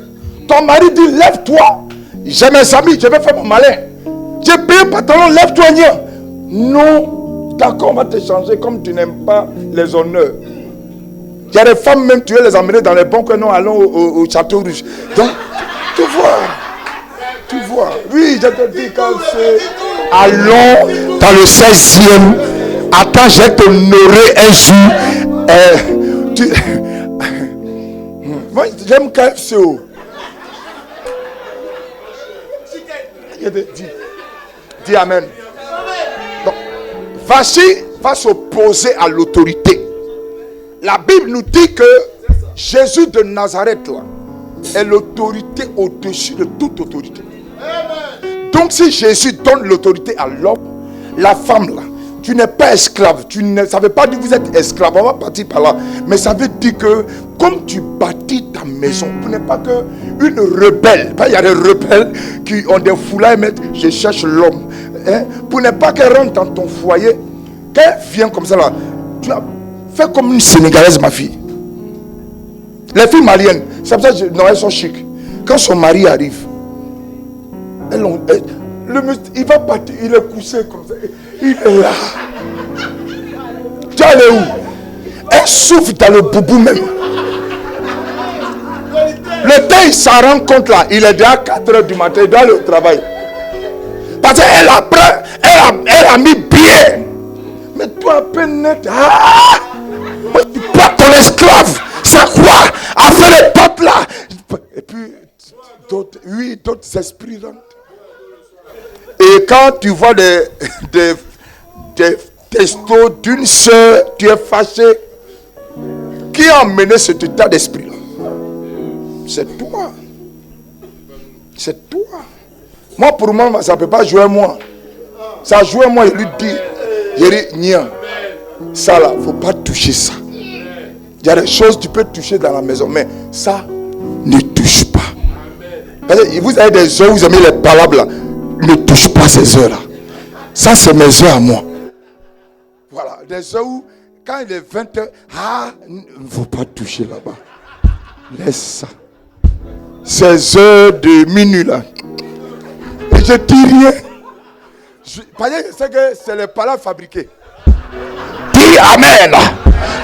Ton mari dit lève-toi. J'ai mes amis, je vais faire mon malin. J'ai payé un pantalon, lève-toi. Non. D'accord, on va te changer comme tu n'aimes pas les honneurs. Il y a des femmes même, tu veux les emmener dans les bons coins, non, allons au Château Rouge. Donc, tu vois. Oui, je te dis quand c'est... Allons dans le 16e. Attends, je vais t'honorer un jour. Moi, j'aime KFCO. Je te dis amen. Donc, Vachi va s'opposer à l'autorité. La Bible nous dit que Jésus de Nazareth là, est l'autorité au-dessus de toute autorité. Donc si Jésus donne l'autorité à l'homme, la femme là, tu n'es pas esclave. Ça ne veut pas dire que vous êtes esclave. On va partir par là. Mais ça veut dire que comme tu bâtis ta maison, vous n'êtes pas qu'une rebelle. Il y a des rebelles qui ont des foulards et mettent je cherche l'homme. Pour ne pas qu'elle rentre dans ton foyer, qu'elle vient comme ça là, tu as fait comme une Sénégalaise, ma fille. Les filles maliennes, c'est pour ça que elles sont chic. Quand son mari arrive, il va partir, il est couché comme ça. Il est là. Tu es allé où? Elle souffle dans le boubou même. Le temps il s'en rend compte là, il est déjà 4h du matin, il doit aller au travail. Parce qu'elle apprend, elle a mis bien. Mais toi à peine net, tu pas ton esclave. C'est quoi? Affaire les potes là. Et puis, d'autres esprits rentrent. Et quand tu vois des testos d'une soeur, tu es fâché. Qui a emmené cet état d'esprit là? C'est toi. C'est toi. Moi, pour moi, ça ne peut pas jouer moi. Ça joue moi, il lui dit, Nia, ça là, il ne faut pas toucher ça. Il y a des choses que tu peux toucher dans la maison, mais ça, ne touche pas. Parce que vous avez des heures où vous aimez les palabres là. Ne touche pas ces heures là. Ça, c'est mes heures à moi. Voilà, des heures où, quand il est 20h, il ne faut pas toucher là-bas. Laisse ça. Ces heures de minuit là. Et je dis rien. Parce que je sais que c'est les paroles fabriquées. Dis Amen.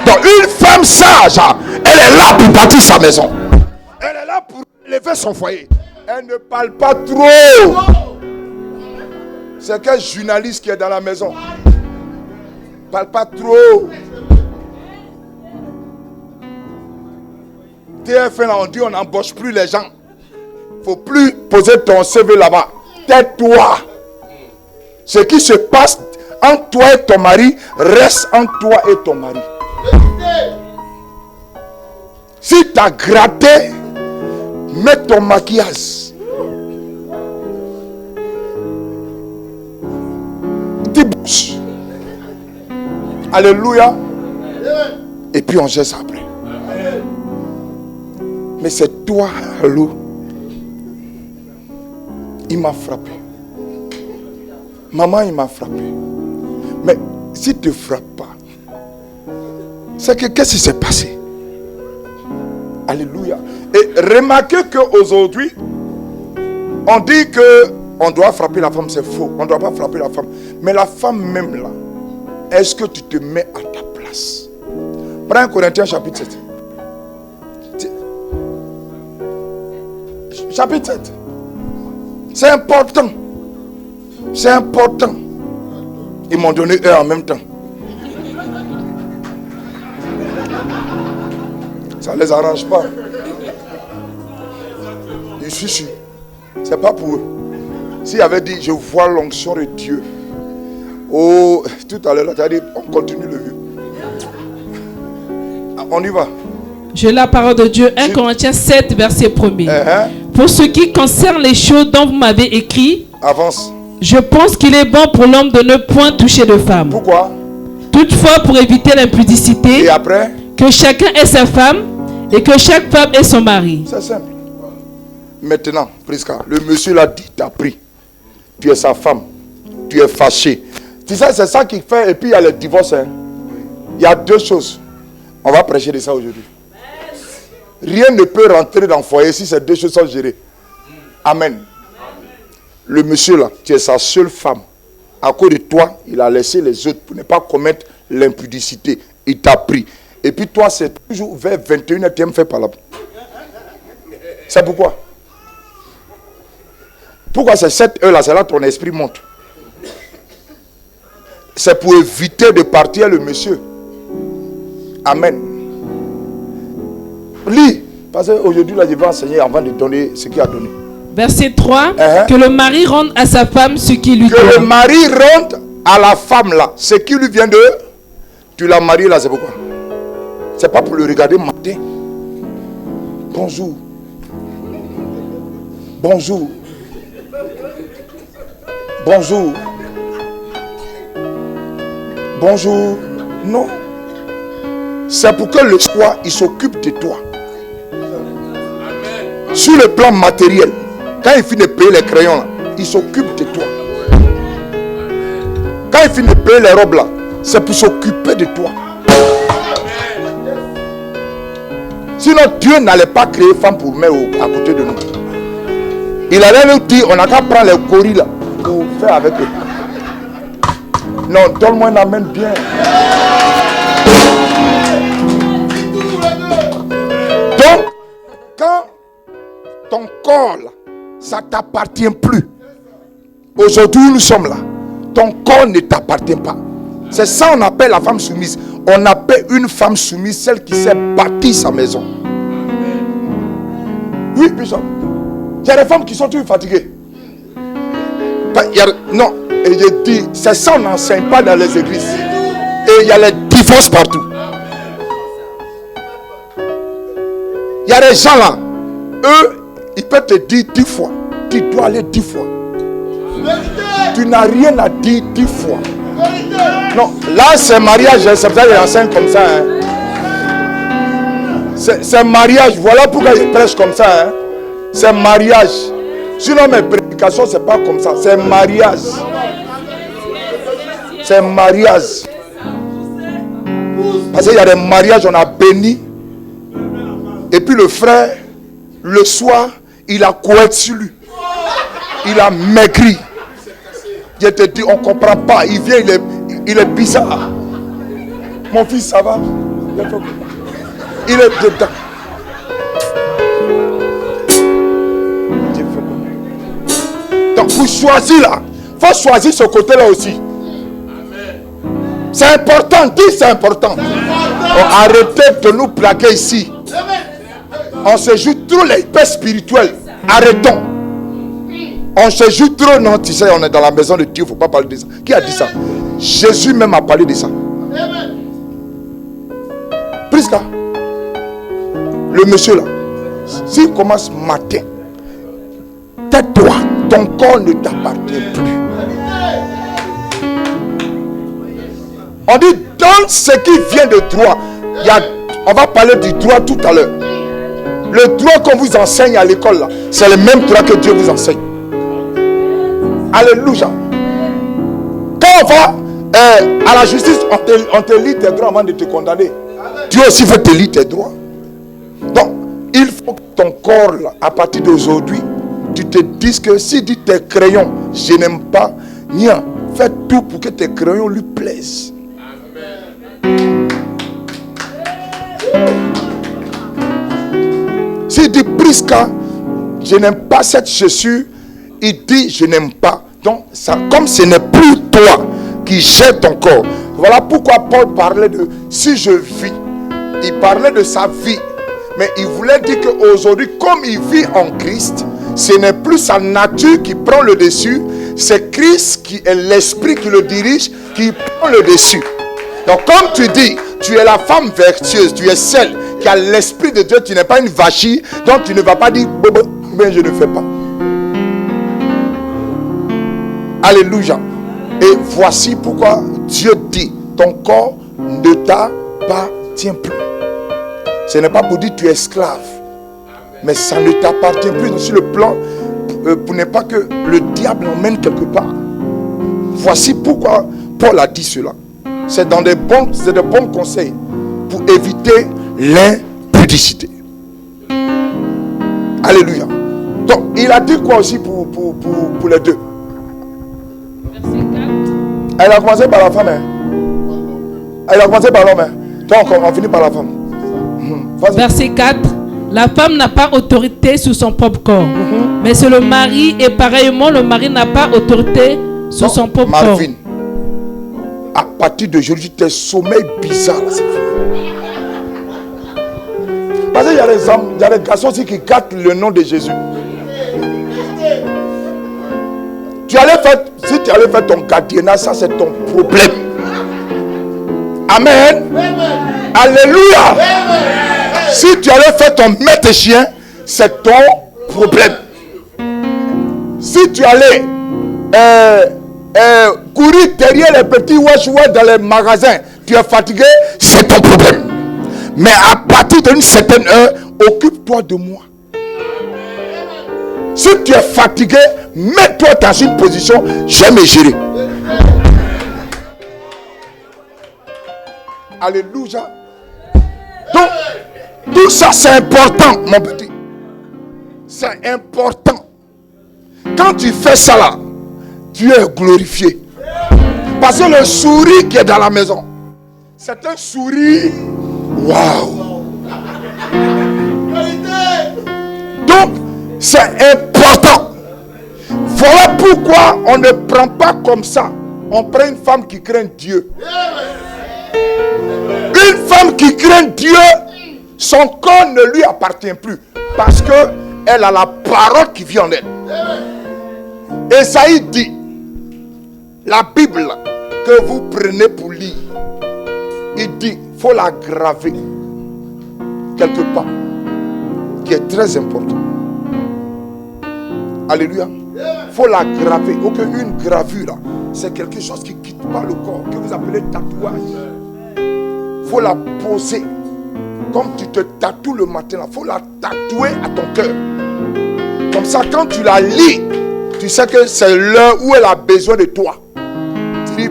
Donc une femme sage, elle est là pour bâtir sa maison. Elle est là pour élever son foyer. Elle ne parle pas trop. C'est quel journaliste qui est dans la maison. Parle pas trop. TF1, on dit on n'embauche plus les gens. Faut plus poser ton CV là-bas. Tais-toi. Ce qui se passe entre toi et ton mari reste entre toi et ton mari. Si tu as gratté, mets ton maquillage. Débouche. Alléluia. Et puis on gère après. Mais c'est toi, Lou. Il m'a frappé. Maman, il m'a frappé. Mais si tu ne frappes pas, c'est que qu'est-ce qui s'est passé? Alléluia. Et remarquez qu'aujourd'hui, on dit qu'on doit frapper la femme, c'est faux. On ne doit pas frapper la femme. Mais la femme même là, est-ce que tu te mets à ta place? Prends 1 Corinthiens chapitre 7. Chapitre 7. C'est important. C'est important. Ils m'ont donné eux en même temps. Ça ne les arrange pas. Je suis sûr. C'est pas pour eux. S'il avait dit, je vois l'onction de Dieu. Oh, tout à l'heure, tu as dit, on continue le vue. On y va. Je lis la parole de Dieu, 1 Corinthiens 7, verset 1er. Pour ce qui concerne les choses dont vous m'avez écrit, avance. Je pense qu'il est bon pour l'homme de ne point toucher de femme. Pourquoi? Toutefois, pour éviter l'impudicité, et après, que chacun ait sa femme et que chaque femme ait son mari. C'est simple. Maintenant, Prisca, le monsieur l'a dit, t'as pris. Tu es sa femme. Tu es fâché. Tu sais, c'est ça qui fait. Et puis il y a le divorce. Hein. Il y a deux choses. On va prêcher de ça aujourd'hui. Rien ne peut rentrer dans le foyer si ces deux choses sont gérées. Amen. Le monsieur là, tu es sa seule femme. À cause de toi, il a laissé les autres pour ne pas commettre l'impudicité. Il t'a pris. Et puis toi, c'est toujours vers 21h, tu me fais par là. C'est pourquoi? Pourquoi c'est cette heure-là, c'est là que ton esprit monte. C'est pour éviter de partir le monsieur. Amen. Lis. Parce qu'aujourd'hui, là, je vais enseigner avant de donner ce qu'il a donné. Verset 3. Que le mari rende à sa femme ce qui lui doit. Que le mari rende à la femme là ce qui lui vient de. Tu l'as marié là, c'est pourquoi? C'est pas pour le regarder matin. Bonjour. Bonjour. Bonjour. Bonjour. Non. C'est pour que le soir, il s'occupe de toi. Amen. Sur le plan matériel, quand il finit de payer les crayons, là, il s'occupe de toi. Quand il finit de payer les robes, là, c'est pour s'occuper de toi. Amen. Sinon, Dieu n'allait pas créer femme pour mettre à côté de nous. Il allait nous dire, on n'a qu'à prendre les gorilles là, pour faire avec eux. Non, donne-moi un amen bien. Donc, quand ton corps là, ça ne t'appartient plus. Aujourd'hui, nous sommes là. Ton corps ne t'appartient pas. C'est ça qu'on appelle la femme soumise. On appelle une femme soumise celle qui sait bâtir sa maison. Oui, Bishop. Il y a des femmes qui sont toujours fatiguées. Non, et je dis, c'est ça qu'on n'enseigne pas dans les églises. Et il y a les divorces partout. Il y a des gens là, eux, ils peuvent te dire 10 fois. Tu dois aller 10 fois. Tu n'as rien à dire 10 fois. Non, là c'est mariage, c'est pour ça qu'il enseigne comme ça. Hein. C'est mariage, voilà pourquoi il prêche comme ça. Hein. C'est mariage. Sinon mes prédications c'est pas comme ça, c'est mariage. C'est un mariage. Parce qu'il y a des mariages, on a béni. Et puis le frère, le soir, il a couette sur lui. Il a maigri. Je te dis, on ne comprend pas. Il vient, il est bizarre. Mon fils, ça va? Il est dedans. Donc, pour choisir là, il faut choisir ce côté-là aussi. C'est important, dis c'est important. Arrêtez de nous plaquer ici. On se joue trop les paix spirituelles. Arrêtons. On se joue trop. Non, tu sais, on est dans la maison de Dieu, il ne faut pas parler de ça. Qui a dit ça? Jésus même a parlé de ça. Prisca, le monsieur là, s'il commence matin, tais-toi, ton corps ne t'appartient plus. On dit dans ce qui vient de droit. On va parler du droit tout à l'heure. Le droit qu'on vous enseigne à l'école là, c'est le même droit que Dieu vous enseigne. Alléluia. Quand on va à la justice, on te lit tes droits avant de te condamner. Dieu aussi veut te lire tes droits. Donc, il faut que ton corps là, à partir d'aujourd'hui, tu te dises que si dit tes crayons, je n'aime pas, Nia, fais tout pour que tes crayons lui plaisent. S'il dit Prisca, je n'aime pas cette chaussure, il dit je n'aime pas. Donc, ça, comme ce n'est plus toi qui gère ton corps. Voilà pourquoi Paul parlait de si je vis. Il parlait de sa vie. Mais il voulait dire qu'aujourd'hui, comme il vit en Christ, ce n'est plus sa nature qui prend le dessus, c'est Christ qui est l'esprit qui le dirige, qui prend le dessus. Donc comme tu dis, tu es la femme vertueuse, tu es celle qui a l'esprit de Dieu, tu n'es pas une vachie, donc tu ne vas pas dire, ben je ne fais pas. Alléluia. Et voici pourquoi Dieu dit, ton corps ne t'appartient plus. Ce n'est pas pour dire tu es esclave, mais ça ne t'appartient plus sur le plan pour ne pas que le diable emmène quelque part. Voici pourquoi Paul a dit cela. C'est dans des bons conseils pour éviter l'impudicité. Alléluia. Donc, il a dit quoi aussi pour les deux? Verset 4. Elle a commencé par la femme. Hein? Elle a commencé par l'homme. Hein? Donc, on finit par la femme. Verset 4. La femme n'a pas autorité sur son propre corps. Mais c'est le mari, et pareillement, le mari n'a pas autorité sur son propre corps. Marvin, à partir d'aujourd'hui, tes sommeils bizarres. Parce qu'il y a des hommes, il y a des garçons aussi qui gâtent le nom de Jésus. Si tu allais faire ton gardiennat, ça c'est ton problème. Amen. Alléluia. Si tu allais faire ton maître chien, c'est ton problème. Si tu allais courir derrière les petits wash dans les magasins, tu es fatigué, c'est ton problème. Mais à partir d'une certaine heure, occupe-toi de moi. Si tu es fatigué, mets-toi dans une position, je vais me gérer. Alléluia. Donc, tout ça c'est important, mon petit. C'est important. Quand tu fais ça là, Dieu est glorifié. Parce que le sourire qui est dans la maison, c'est un sourire. Waouh. Donc, c'est important. Voilà pourquoi on ne prend pas comme ça. On prend une femme qui craint Dieu. Une femme qui craint Dieu, son corps ne lui appartient plus. Parce qu'elle a la parole qui vit en elle. Esaïe dit, la Bible que vous prenez pour lire, il dit, il faut la graver quelque part, qui est très important. Alléluia. Il faut la graver. Une gravure, c'est quelque chose qui ne quitte pas le corps, que vous appelez tatouage. Il faut la poser. Comme tu te tatoues le matin, il faut la tatouer à ton cœur. Comme ça, quand tu la lis, tu sais que c'est l'heure où elle a besoin de toi. Tu dis,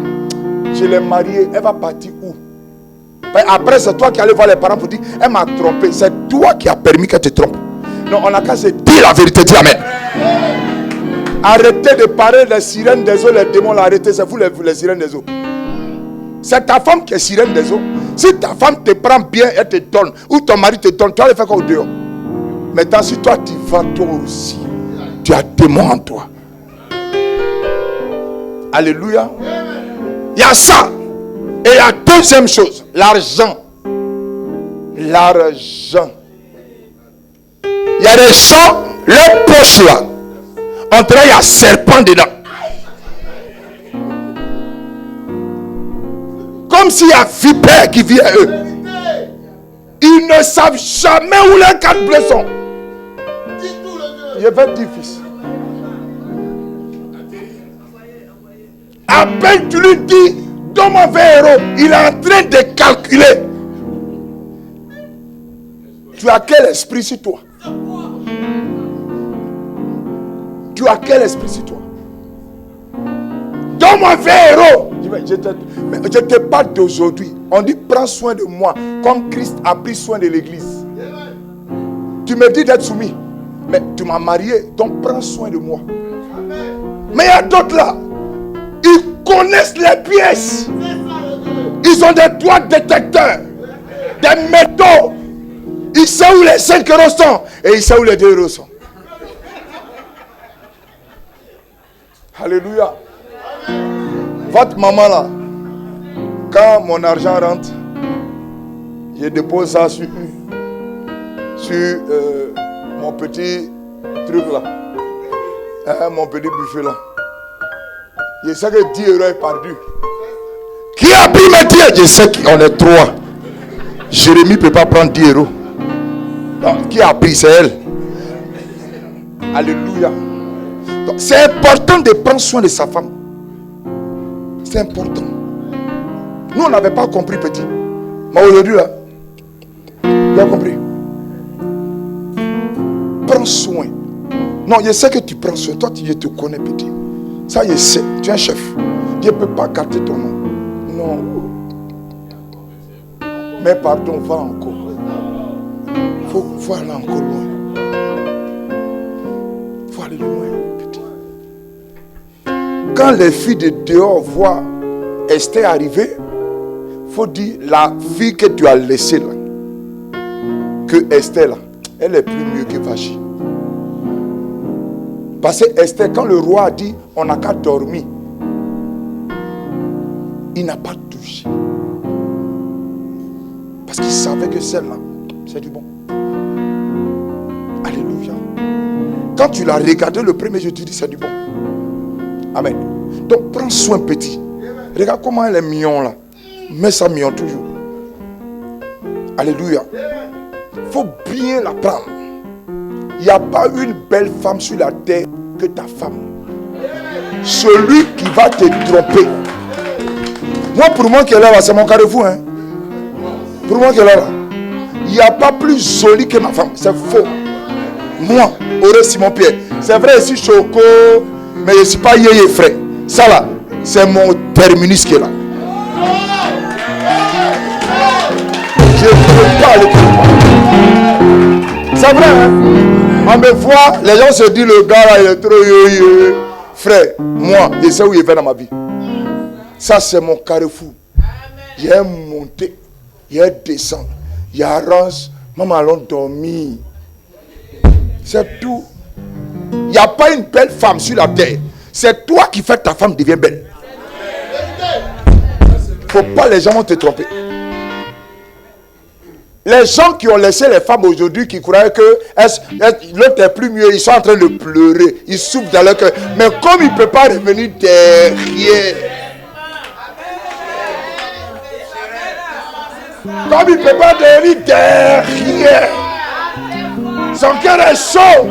je l'ai mariée, elle va partir où? Après, c'est toi qui allais voir les parents pour dire, elle m'a trompé. C'est toi qui as permis qu'elle te trompe. Non, on n'a qu'à se dire la vérité. Dis amen. Arrêtez de parler des sirènes des eaux, les démons l'ont arrêté. C'est vous les sirènes des eaux. C'est ta femme qui est sirène des eaux. Si ta femme te prend bien, elle te donne, ou ton mari te donne, tu vas le faire quoi au dehors? Maintenant, si toi tu vas toi aussi, tu as démon en toi. Alléluia. Il y a ça. Et la deuxième chose, l'argent. L'argent. Il y a des gens, leur poche là, on dirait il y a serpent dedans. Comme s'il y a vipère qui vient à eux. Ils ne savent jamais où leurs 4 blés sont. Je vais dire, fils. À peine tu lui dis, donne mon héros, il est en train de calculer. Tu as quel esprit sur toi? Tu as quel esprit sur toi? Donne mon héros. Je te parle d'aujourd'hui. On dit prends soin de moi comme Christ a pris soin de l'église. Tu me dis d'être soumis. Mais tu m'as marié, donc prends soin de moi. Mais il y a d'autres là. Ils connaissent les pièces. Ils ont des doigts détecteurs. Des métaux. Ils savent où les 5 euros sont. Et ils savent où les 2 euros sont. Alléluia. Votre maman là, quand mon argent rentre, je dépose ça sur mon petit truc là. Mon petit buffet là. Je sais que 10 euros est perdu. Qui a pris mes 10? Je sais qu'on est 3. Jérémie ne peut pas prendre 10 euros. Non, qui a pris? C'est elle. Alléluia. Donc, c'est important de prendre soin de sa femme. C'est important. Nous, on n'avait pas compris, petit. Mais aujourd'hui, là, tu as compris. Prends soin. Non, je sais que tu prends soin. Toi, je te connais, petit. Ça, je sais. Tu es un chef. Je ne peux pas garder ton nom. Non. Mais pardon, va encore. Faut aller encore loin. Faut aller loin, petit. Quand les filles de dehors voient Esther arriver, il faut dire la fille que tu as laissée là, que Esther là, elle est plus mieux que Vachi. Parce que Esther, quand le roi a dit on n'a qu'à dormir, il n'a pas touché. Parce qu'il savait que celle-là, c'est du bon. Alléluia. Quand tu l'as regardé le premier jour, tu dis c'est du bon. Amen. Donc prends soin, petit. Regarde comment elle est mignon là. Mets ça mignon toujours. Alléluia. Il faut bien la prendre. Il n'y a pas une belle femme sur la terre que ta femme. Celui qui va te tromper. Moi, pour moi qui est là, c'est mon carrefour. Hein. Pour moi qui est là, il n'y a pas plus jolie que ma femme. C'est faux. Moi, Auré Simon Pierre. C'est vrai, je suis choco, mais je ne suis pas yéyé frère. Ça là, c'est mon terminus qui est là. Je ne peux pas aller plus loin. C'est vrai, hein? On me voit, les gens se disent le gars là, il est trop yéyé. Frère, moi, je sais où il va dans ma vie. Ça, c'est mon carrefour. Il y a monté, il y a descend, il y a rance. Maman, allons dormir. C'est tout. Il n'y a pas une belle femme sur la terre. C'est toi qui fais que ta femme devient belle. Il ne faut pas, les gens vont te tromper. Les gens qui ont laissé les femmes aujourd'hui, qui croyaient que l'autre est plus mieux, ils sont en train de pleurer. Ils souffrent dans leur cœur. Mais comme il ne peut pas revenir derrière, comme il ne peut pas devenir derrière, son cœur est chaud.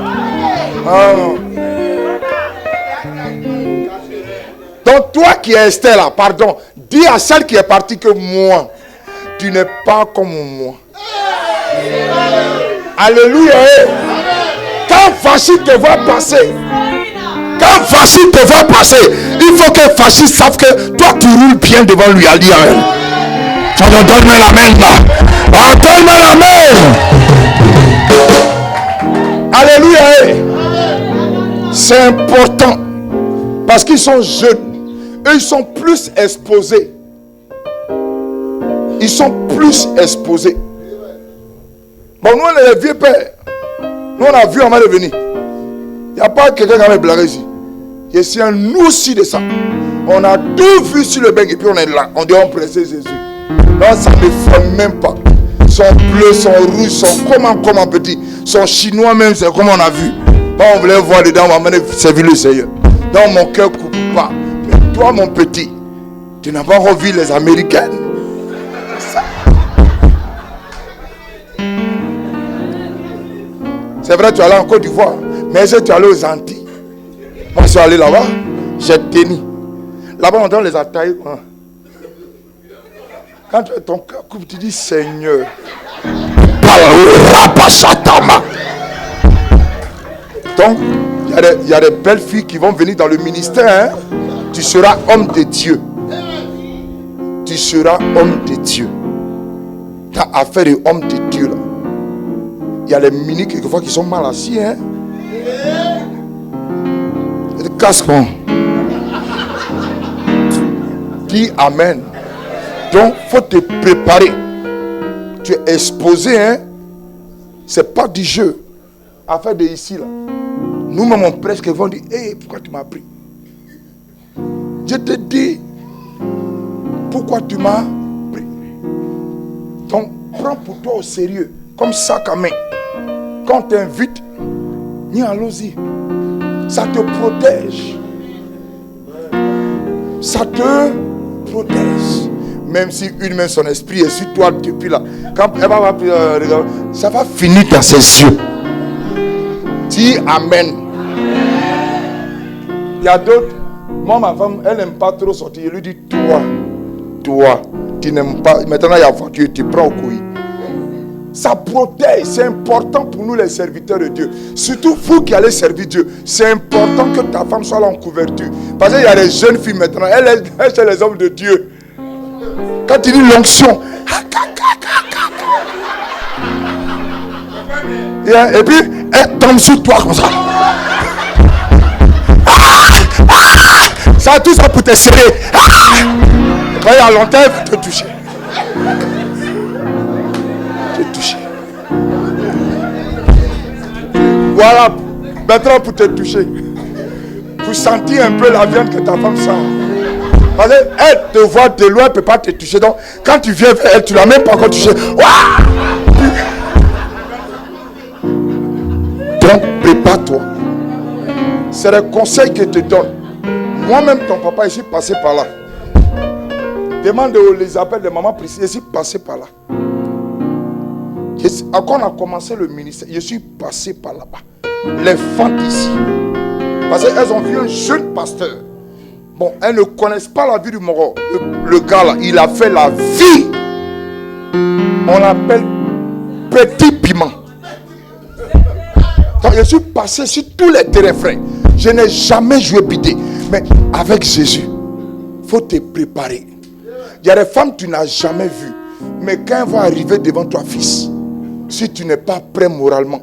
Oh. Donc toi qui es Esther là, pardon, dis à celle qui est partie que moi, tu n'es pas comme moi. Alléluia. Quand Vachi te voit passer, Quand Fassi te voit passer, il faut que Fassi sache que toi tu roules bien devant lui. À dire amen. Donne-moi la main là. Donne-moi la main. Alléluia. C'est important. Parce qu'ils sont jeunes. Eux, ils sont plus exposés. Ils sont plus exposés. Bon, nous, on est les vieux pères. Nous, on a vu avant de venir. Il n'y a pas quelqu'un qui va me blaguer ici. Et c'est un nous aussi de ça. On a tout vu sur le bec et puis on est là. On dit on pressait Jésus. Non, ça ne fait même pas. Son bleu, son rouge, son comment petit. Son chinois même, c'est comme on a vu. Bon, on voulait voir dedans, on va servir le Seigneur. Donc mon cœur coupe pas. Mais toi, mon petit, tu n'as pas revu les Américaines. C'est vrai, tu es allé en Côte d'Ivoire. Mais est-ce que tu es allé aux Antilles? Moi, je suis allé là-bas. J'ai tenu. Là-bas, on les a taillés. Quand ton cœur coupe, tu dis Seigneur. Donc, il y a des belles filles qui vont venir dans le ministère. Hein? Tu seras homme de Dieu. Tu seras homme de Dieu. Tu as affaire de homme de Dieu là. Il y a les mini quelquefois qui sont mal assis. Hein? Ils casse-moi. Dis Amen. Donc, il faut te préparer. Tu es exposé. Hein? C'est pas du jeu. Affaire de ici là. Nous-mêmes, on prêche qu'ils vont dire hey, pourquoi tu m'as pris? Je te dis pourquoi tu m'as pris. Donc, prends pour toi au sérieux. Comme sac à main. Quand on t'invite, allons-y. Ça te protège. Ça te protège. Même si une main, son esprit est sur toi depuis là. Quand elle va ça va finir dans ses yeux. Dis Amen. Il y a d'autres. Moi, ma femme, elle n'aime pas trop sortir. Je lui dis, toi, tu n'aimes pas. Maintenant, il y a voiture, tu prends au couille. Ça protège. C'est important pour nous, les serviteurs de Dieu. Surtout vous qui allez servir Dieu. C'est important que ta femme soit là en couverture. Parce qu'il y a des jeunes filles maintenant. Elles sont les hommes de Dieu. Quand tu dis l'onction. Et puis, elle tombe sur toi comme ça. Ça, tout ça pour te serrer. Quand il y a longtemps, elle va te toucher. Voilà, maintenant pour te toucher. Pour sentir un peu la viande que ta femme sent. Parce qu'elle te voit de loin, elle ne peut pas te toucher. Donc, quand tu viens vers elle, tu ne l'as même pas encore touché. Donc, prépare-toi. C'est le conseil que je te donne. Moi-même, ton papa, je suis passé par là. Demande les appels de maman Priscille, je suis passé par là. Quand on a commencé le ministère, je suis passé par là-bas. Les fentes ici. Parce qu'elles ont vu un jeune pasteur. Bon, elles ne connaissent pas la vie du Moro. Le gars là, il a fait la vie. On l'appelle petit piment. Donc, je suis passé sur tous les terrains, frère. Je n'ai jamais joué bidé. Mais avec Jésus, il faut te préparer. Il y a des femmes que tu n'as jamais vues. Mais quand elles vont arriver devant toi, fils, si tu n'es pas prêt moralement,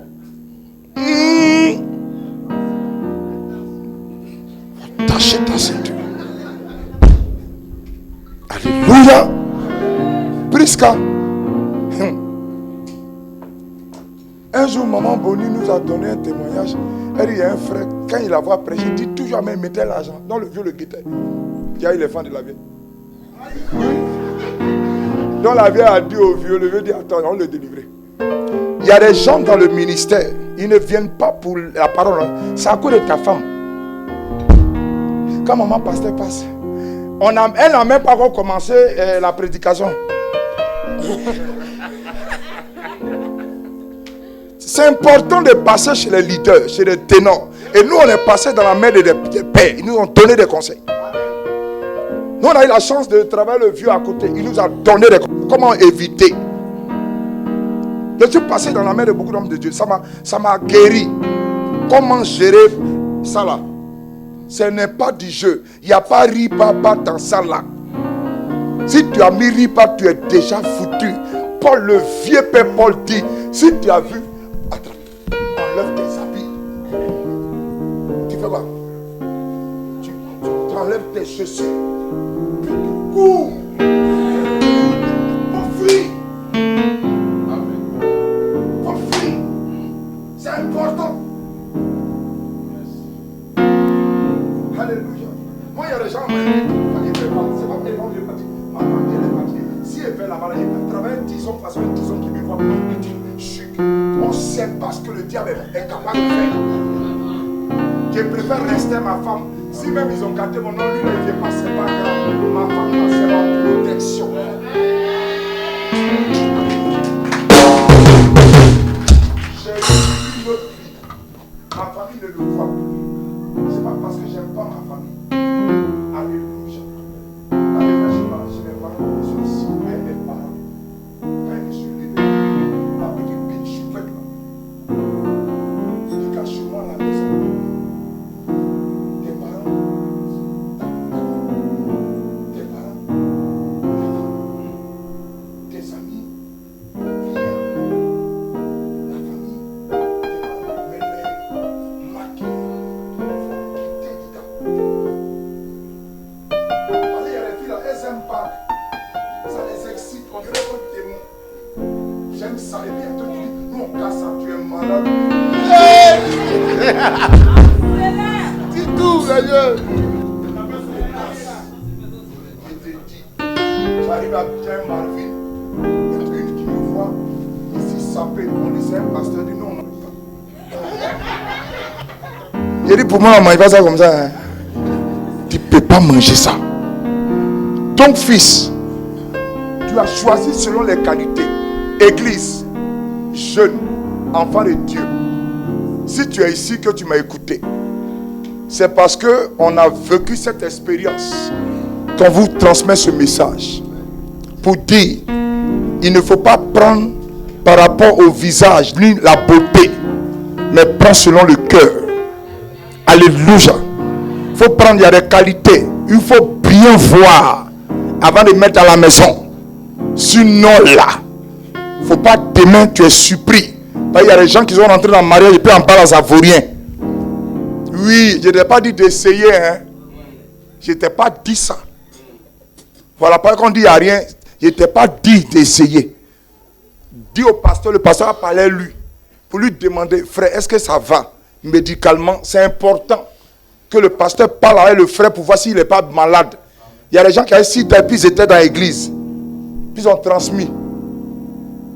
attacher ta ceinture. Alléluia. Prisca. Un jour, maman Bonnie nous a donné un témoignage. Elle dit, il y a un frère, quand il la voit prêcher, il dit toujours, mais mettez l'argent. Dans le vieux le guettait. Il y a eu les fans de la vieille. Donc la vieille a dit au vieux, le vieux dit, attends, on le délivrer. Il y a des gens dans le ministère, ils ne viennent pas pour la parole. C'est à cause de ta femme. Quand maman pasteur passe, elle n'a même pas encore commencé la prédication. C'est important de passer chez les leaders, chez les ténors. Et nous, on est passé dans la main des pères. Ils nous ont donné des conseils. Nous, on a eu la chance de travailler le vieux à côté. Il nous a donné des conseils. Comment éviter. Je suis passé dans la main de beaucoup d'hommes de Dieu. Ça m'a guéri. Comment gérer ça là. Ce n'est pas du jeu. Il n'y a pas riz-papa dans ça là. Si tu as mis riz-papa, tu es déjà foutu. Paul, le vieux père Paul dit, si tu as vu, attends, enlève tes habits. Tu fais quoi? Tu enlèves tes chaussures. Puis tu cours. On fuit. On fuit. C'est important. Alléluia. Moi, il y a des gens qui m'ont dit, c'est pas mes gens qui sont partis. Ma famille, elle est partie. Si elle fait la maladie, elle travaille 10 ans, façon 10 ans qui me voit. Elle dit, on ne sait pas ce que le diable est capable de faire. Je préfère rester ma femme. Si même ils ont gâté mon nom, lui, il ne vient pas, c'est pas grave. Ma femme, c'est ma protection. J'ai une autre vie. Ma famille ne le voit plus. C'est pas parce que j'aime pas ma famille. Alléluia. Mes parents, ils sont ici, mais mes parents, quand je suis levé, ma petite bitch, je suis faite là. Je cache chez moi à la maison. Tes parents, tes amis, viens. La famille, tes parents, mais les maquillés, il faut quitter dedans. Allez, il y a les filles là, elles n'aiment pas. Ça les excite, on dirait un démon. J'aime ça, et bien toi tu dis, nous on casse ça, tu es malade. Dis tout, Seigneur. Je te dis, j'arrive à bien Marvin, il y a une qui me voit, ici sapé, on disait un pasteur, dit non, on ne mange pas. Il dit pour moi, on ne mange pas ça comme ça. Hein. Tu ne peux pas manger ça. Donc fils, tu as choisi selon les qualités. Église, jeune, enfant de Dieu. Si tu es ici que tu m'as écouté, c'est parce qu'on a vécu cette expérience qu'on vous transmet ce message. Pour dire, il ne faut pas prendre par rapport au visage ni la beauté, mais prendre selon le cœur. Alléluia. Il faut prendre, il y a des qualités. Il faut bien voir avant de mettre à la maison. Sinon là, il ne faut pas demain tu es surpris. Il y a des gens qui sont rentrés dans le mariage et puis en parlent à vaurien. Oui, je ne t'ai pas dit d'essayer. Hein. Je ne t'ai pas dit ça. Voilà, pas qu'on dit il n'y a rien. Je ne t'ai pas dit d'essayer. Dis au pasteur, le pasteur a parlé lui. Pour lui demander, frère, est-ce que ça va médicalement? C'est important que le pasteur parle avec le frère pour voir s'il n'est pas malade. Il y a des gens qui avaient 6 ans et puis ils étaient dans l'église. Puis ils ont transmis.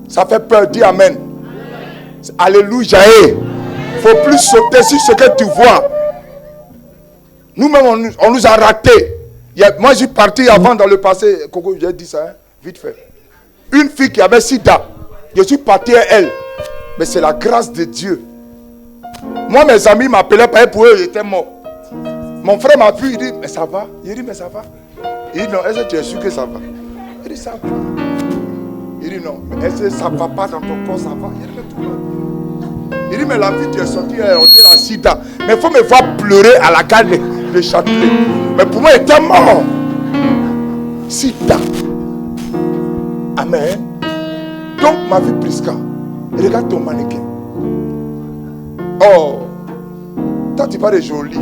Ça fait peur, dis amen. Alléluia. Il ne faut plus sauter sur ce que tu vois. Nous-mêmes, on nous a ratés. Moi, je suis parti avant dans le passé. Coco, j'ai dit ça, hein, vite fait. Une fille qui avait sida. Je suis parti à elle. Mais c'est la grâce de Dieu. Moi, mes amis m'appelaient pas pour eux, j'étais mort. Mon frère m'a vu, il dit, mais ça va? Il dit, mais ça va? Il dit, non, est-ce que tu es sûr que ça va? Il dit, ça va. Il dit, non, mais est-ce que ça va pas dans ton corps, ça va? Il dit, mais tout va. Il dit, mais la vie, tu es sorti, on dit la sida. Mais il faut me voir pleurer à la gare de Châtelet. Mais pour moi, il était mort. Sida. Amen. Donc, ma vie, Prisca, regarde ton mannequin. Oh, toi, tu parles de joli.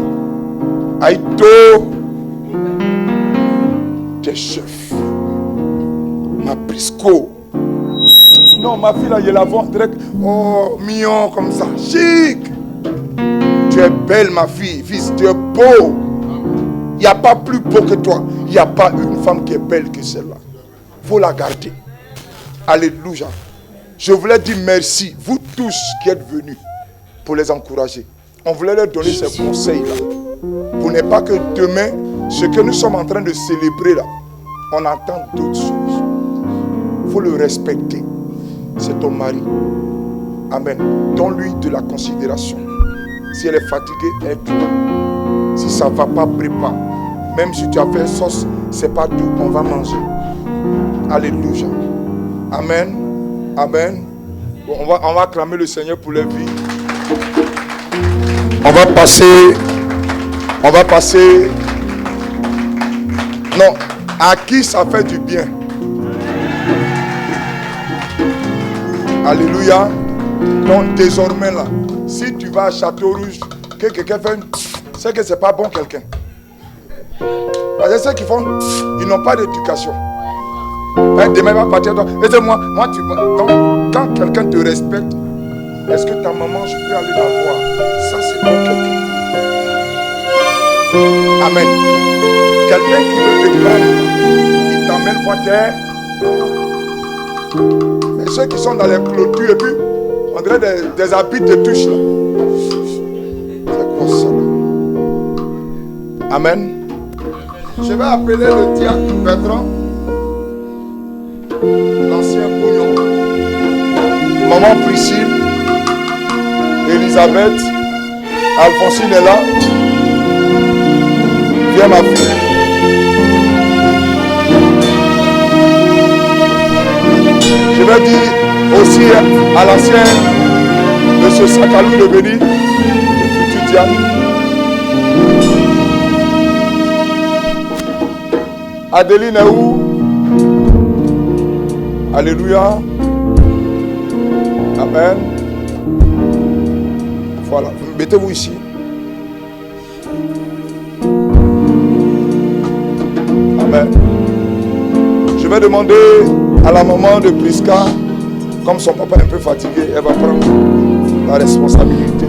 Aïto, tu es chef. Ma Prisco. Non, ma fille là, je la vois en direct. Oh, mignon comme ça. Chic. Tu es belle, ma fille. Fils, tu es beau. Il n'y a pas plus beau que toi. Il n'y a pas une femme qui est belle que celle-là. Il faut la garder. Alléluia. Je voulais dire merci, vous tous qui êtes venus, pour les encourager. On voulait leur donner ces conseils-là. Pour ne pas que demain, ce que nous sommes en train de célébrer là, on entend d'autres choses. Il faut le respecter. C'est ton mari. Amen. Donne-lui de la considération. Si elle est fatiguée, aide-la. Si ça ne va pas, prépare. Même si tu as fait sauce, c'est pas tout. On va manger. Alléluia. Amen. Amen. Bon, on va acclamer le Seigneur pour les vies. On On va passer. Non, à qui ça fait du bien? Alléluia. Donc désormais là, si tu vas à Château Rouge, que quelqu'un fait, c'est que c'est pas bon quelqu'un. Parce que ceux qui font, ils n'ont pas d'éducation. Demain il va partir. Et moi tu vas. Donc quand quelqu'un te respecte, est-ce que ta maman, je peux aller la voir? Ça c'est bon quelqu'un. Amen. Quelqu'un qui veut te prendre, il t'emmène voir terre. Mais ceux qui sont dans les clôtures et puis on dirait des habits te touchent là. C'est quoi ça là? Amen. Je vais appeler le diacre Bertrand, l'ancien bouillon, maman Priscille, Elisabeth, Alphonsine est là. Viens ma fille. Je vais dire aussi à l'ancien de ce Sakalou de Béni, tu Diane. Adeline est où? Alléluia. Amen. Voilà. Mettez-vous ici. Amen. Je vais demander à la maman de Priska, comme son papa est un peu fatigué, elle va prendre la responsabilité.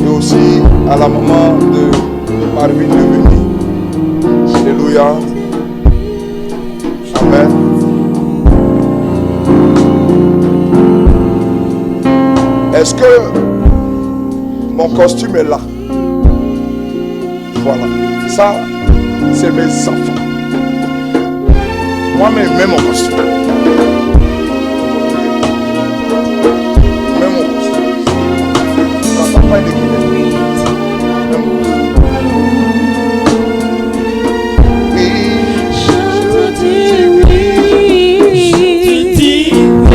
Et aussi à la maman de Marvin de Béni. Alléluia. Amen. Est-ce que mon costume est là? Voilà. Ça, c'est mes enfants. Moi-même, même mon costume. Même mon costume. Ça, papa est déguisé. Même mon costume. Oui, je dis oui.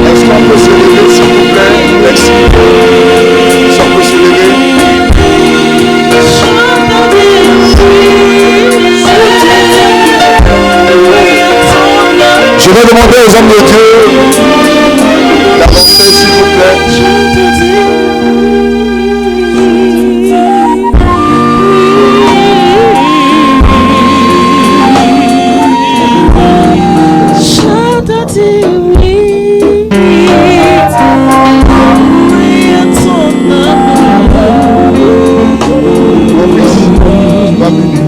Est-ce qu'on peut se lever, s'il vous plaît? Merci. Est-ce qu'on peut se lever? Je vais demander aux hommes de Dieu d'avancer, s'il vous plaît. Mon fils va venir.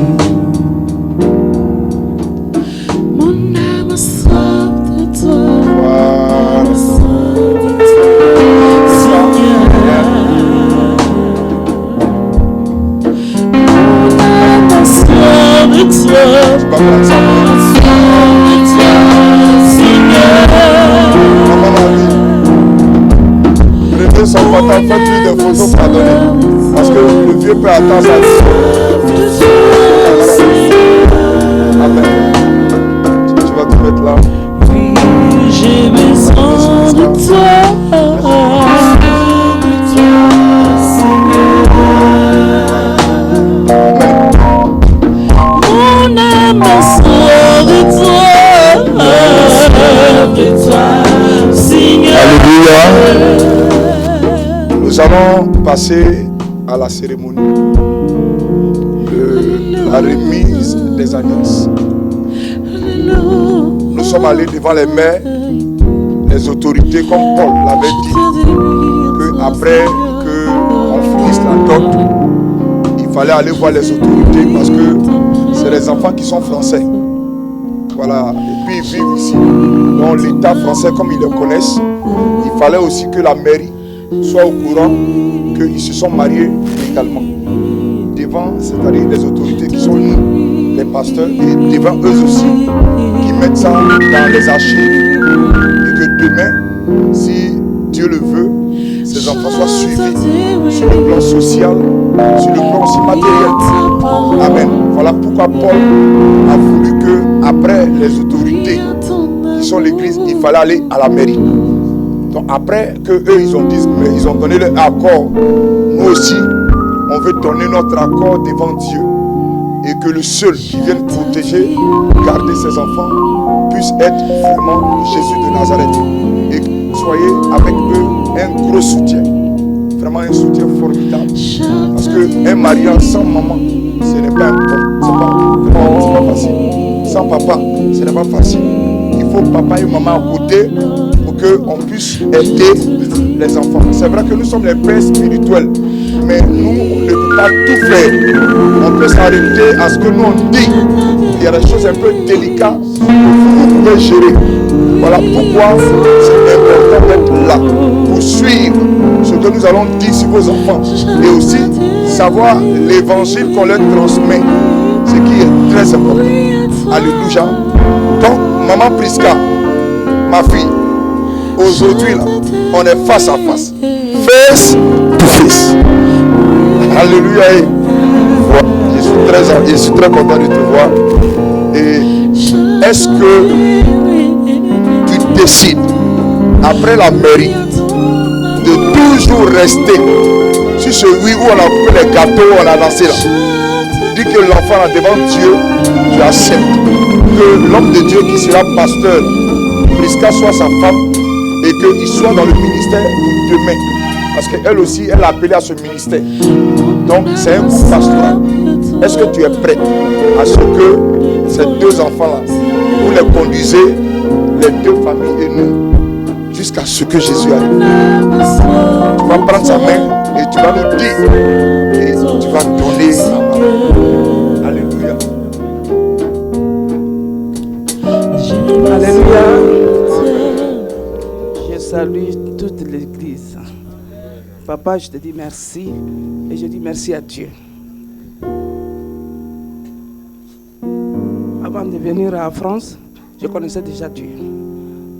Prenez son portable, faites-lui des photos pardonnées. Parce que le vieux peut attendre sa vie. Amen. Tu vas te mettre là. J'ai besoin de toi. Mon âme a soif de toi, Seigneur. Alléluia. Nous allons passer à la cérémonie de la remise des alliances. Nous sommes allés devant les maires, les autorités, comme Paul l'avait dit, qu'après qu'on finisse la dot, il fallait aller voir les autorités parce que c'est les enfants qui sont français. Voilà, et puis ils vivent ici. Donc l'État français, comme ils le connaissent, il fallait aussi que la mairie soit au courant qu'ils se sont mariés légalement. Devant, c'est-à-dire les autorités qui sont nous, les pasteurs, et devant eux aussi, qui mettent ça dans les archives. Et que demain, si Dieu le veut, ces enfants soient suivis sur le plan social, sur le plan aussi matériel. Amen. Voilà pourquoi Paul a voulu que, après les autorités qui sont l'église, il fallait aller à la mairie. Donc après que eux ils ont donné leur accord, nous aussi on veut donner notre accord devant Dieu. Et que le seul qui vienne protéger, garder ses enfants, puisse être vraiment Jésus de Nazareth. Et soyez avec eux un gros soutien. Vraiment un soutien formidable. Parce qu'un mariage sans maman, ce n'est pas c'est pas facile. Sans papa, ce n'est pas facile. Il faut papa et maman à côté pour qu'on puisse aider les enfants. C'est vrai que nous sommes les pères spirituels, mais nous, on ne peut pas tout faire. On peut s'arrêter à ce que nous on dit. Il y a des choses un peu délicates que vous pouvez gérer. Voilà pourquoi c'est important d'être là pour suivre ce que nous allons dire sur vos enfants et aussi savoir l'évangile qu'on leur transmet, ce qui est très important. Alléluia. Donc, maman Prisca, ma fille, aujourd'hui là, on est face à face. Face to face. Alléluia. Je suis très content de te voir. Et est-ce que tu décides, après la mairie, de toujours rester sur ce oui où on a coupé les gâteaux, on a lancé là? Dis que l'enfant là devant Dieu, tu acceptes que l'homme de Dieu qui sera pasteur, Prisca soit sa femme et qu'il soit dans le ministère pour demain. Parce qu'elle aussi, elle a appelé à ce ministère. Donc c'est un coup pastoral. Est-ce que tu es prêt à ce que ces deux enfants-là, vous les conduisez, les deux familles et nous, jusqu'à ce que Jésus arrive? Tu vas prendre sa main et tu vas nous dire et tu vas donner sa main. Alléluia. Alléluia. Je salue toute l'église. Papa, je te dis merci et je dis merci à Dieu. Avant de venir à France, je connaissais déjà Dieu.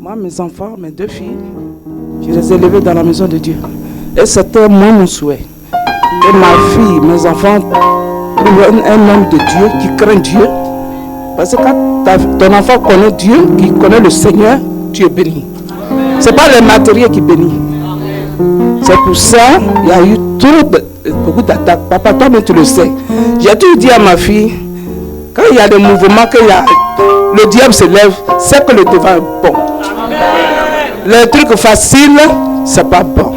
Moi, mes enfants, mes deux filles, je les ai élevés dans la maison de Dieu. Et c'était moi mon souhait. Et ma fille, mes enfants, un homme de Dieu qui craint Dieu. Parce que quand ton enfant connaît Dieu, qui connaît le Seigneur, tu es béni. Ce n'est pas le matériel qui bénit. C'est pour ça qu'il y a eu beaucoup d'attaques. Papa, toi-même tu le sais. J'ai toujours dit à ma fille, quand il y a des mouvements, le diable se lève, c'est que le devant est bon. Les trucs faciles, c'est pas bon.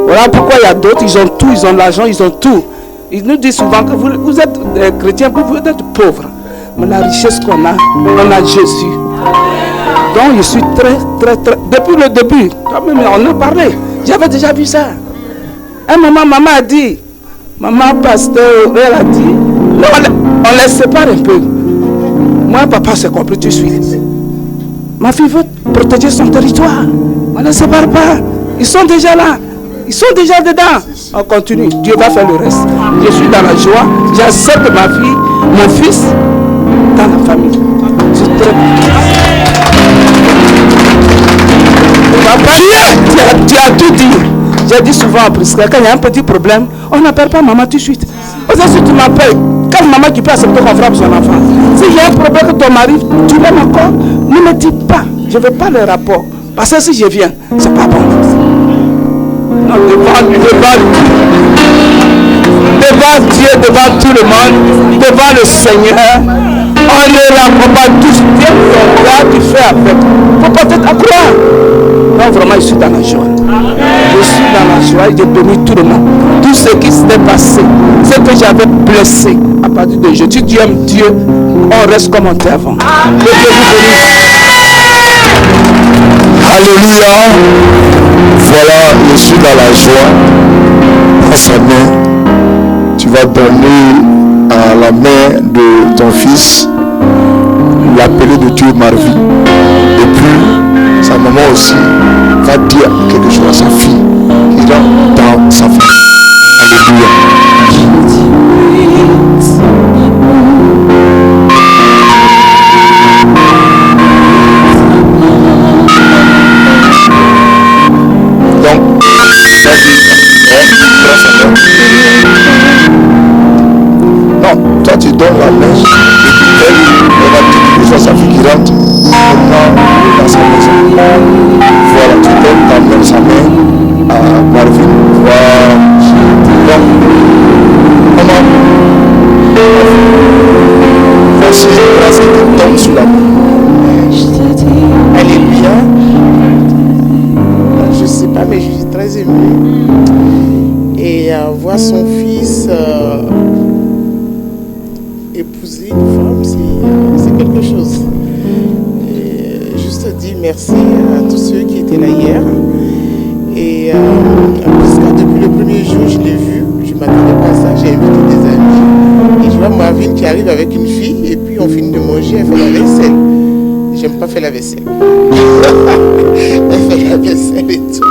Voilà pourquoi il y a d'autres, ils ont tout, ils ont l'argent, ils ont tout. Ils nous disent souvent que vous êtes chrétiens, vous êtes pauvres. Mais la richesse qu'on a, on a Jésus. Donc je suis très, depuis le début, toi-même on a parlé, j'avais déjà vu ça. Un moment, maman a dit, maman pasteur, elle a dit, non, on les sépare un peu. Moi, papa, c'est compris tout de suite. Ma fille veut protéger son territoire. On ne les sépare pas. Ils sont déjà là. Ils sont déjà dedans. On continue. Dieu va faire le reste. Je suis dans la joie. J'accepte ma fille, mon fils, dans la famille. Je suis très Papa, tu as tout dit. J'ai dit souvent à Prisca, quand il y a un petit problème, on n'appelle pas maman tout de suite. Aujourd'hui, tu m'appelles. Quelle maman qui peut accepter qu'on frappe son enfant? S'il y a un problème que ton mari, tu l'aimes encore, ne me dis pas. Je ne veux pas le rapport. Parce que si je viens, c'est pas bon. Non, devant Dieu, devant tout le monde, devant le Seigneur, on ne raconte pas tous. Viens ton gars, tu fais avec. Il faut peut-être à croire. Non, vraiment, je suis dans la joie. Je suis dans la joie et je bénis tout le monde. Tout ce qui s'est passé, ce que j'avais blessé à partir de jeudi, tu aimes Dieu, on reste comme on était avant. Que Dieu vous bénisse. Alléluia. Voilà, je suis dans la joie. Prends sa main. Tu vas donner à la main de ton fils l'appeler de Dieu Marvie. Et puis, sa maman aussi va dire quelque chose à sa fille qui rentre dans sa famille. Alléluia. Donc, non, toi tu donnes la main et puis elle va dire quelque chose à sa fille qui rentre dans sa maison. Voilà, tu donnes ta main, sa main à Marvin. Voilà. Donc, voir son fils épouser une femme, c'est quelque chose. Et juste dire merci à tous ceux qui étaient là hier. Et parce que depuis le premier jour, je l'ai vu, je ne m'attendais pas à ça, j'ai invité des amis. Et je vois Marvin qui arrive avec une fille, et puis on finit de manger, elle fait la vaisselle. J'aime pas faire la vaisselle. Elle fait la vaisselle et tout.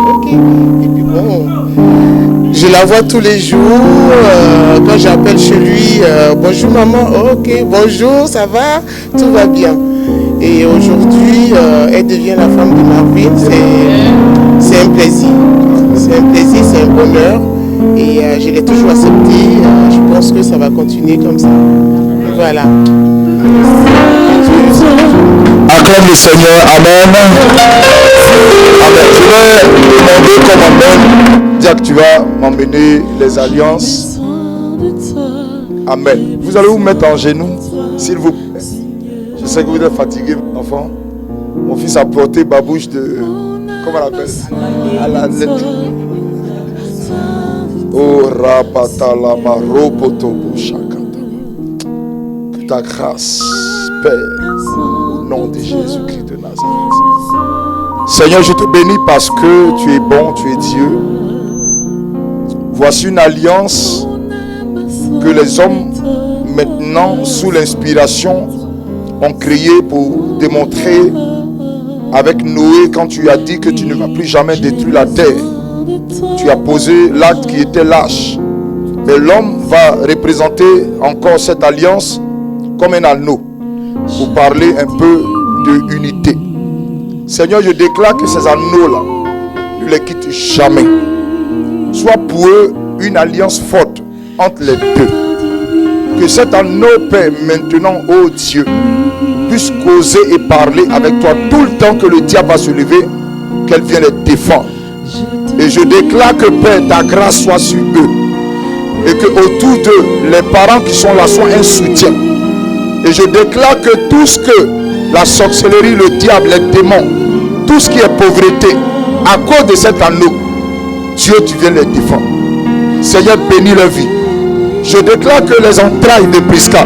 Ok. Et puis bon, je la vois tous les jours. Quand j'appelle chez lui, bonjour maman, ok, bonjour, ça va, tout va bien. Et aujourd'hui, elle devient la femme de Marvin. C'est un plaisir. C'est un plaisir, c'est un bonheur. Et je l'ai toujours accepté. Je pense que ça va continuer comme ça. Voilà. Acclame le Seigneur. Amen. Amen. Je vais demander comme amen. Dire que tu vas m'emmener les alliances. Amen. Vous allez vous mettre en genoux, s'il vous plaît. Je sais que vous êtes fatigués, enfants. Mon fils a porté babouche de... Comment on l'appelle? À la lettre. Oh, rapatalama, ropotobo, shakata. Que ta grâce, Père, au nom de Jésus-Christ de Nazareth. Seigneur, je te bénis parce que tu es bon, tu es Dieu. Voici une alliance que les hommes, maintenant, sous l'inspiration, ont créée pour démontrer avec Noé, quand tu as dit que tu ne vas plus jamais détruire la terre. Tu as posé l'acte qui était lâche. Mais l'homme va représenter encore cette alliance comme un anneau pour parler un peu de unité. Seigneur, je déclare que ces anneaux-là ne les quittent jamais. Soit pour eux une alliance forte entre les deux. Que cet anneau, Père, maintenant, ô Dieu, puisse causer et parler avec toi tout le temps que le diable va se lever, qu'elle vienne les défendre. Et je déclare que Père, ta grâce soit sur eux. Et que autour d'eux, les parents qui sont là soient un soutien. Et je déclare que tout ce que la sorcellerie, le diable, les démons, tout ce qui est pauvreté, à cause de cet anneau, Dieu, tu viens les défendre. Seigneur, bénis leur vie. Je déclare que les entrailles de Prisca,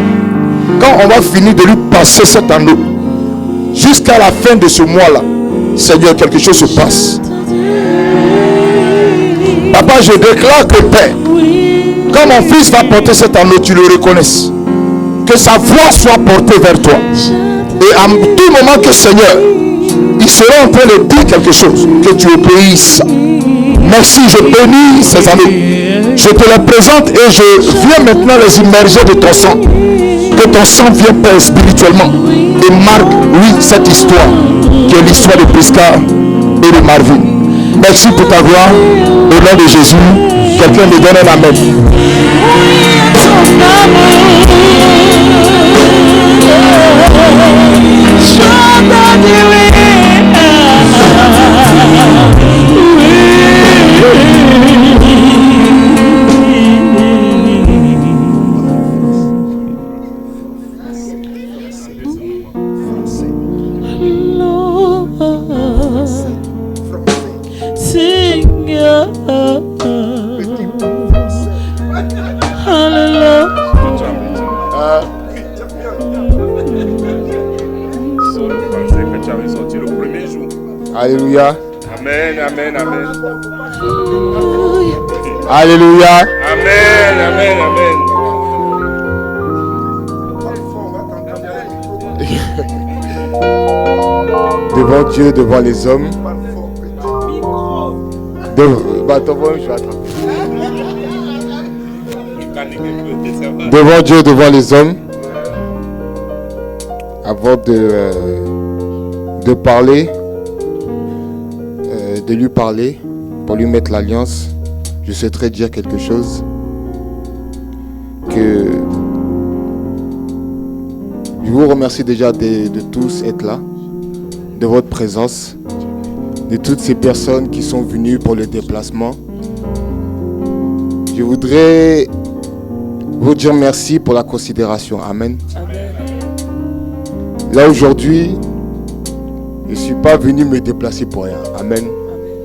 quand on va finir de lui passer cet anneau, jusqu'à la fin de ce mois-là, Seigneur, quelque chose se passe. Papa, je déclare que Père, quand mon fils va porter cet anneau, tu le reconnaisses. Que sa voix soit portée vers toi. Et à tout moment que Seigneur, il sera en train de dire quelque chose, que tu obéisses. Merci, je bénis ces anneaux. Je te les présente et je viens maintenant les immerger de ton sang. Que ton sang vienne, Père, spirituellement et marque, oui, cette histoire qui est l'histoire de Prisca et de Marvin. Merci pour ta gloire. Au nom de Jésus, quelqu'un me donne un amen. Alléluia. Amen, amen, amen. Alléluia. Amen, amen, amen. Devant Dieu, devant les hommes. Devant Dieu, devant les hommes. Avant de parler, de lui parler, pour lui mettre l'alliance, je souhaiterais dire quelque chose. Que je vous remercie déjà de tous être là, de votre présence, de toutes ces personnes qui sont venues pour le déplacement. Je voudrais vous dire merci pour la considération. Amen. Là aujourd'hui, je ne suis pas venu me déplacer pour rien. Amen.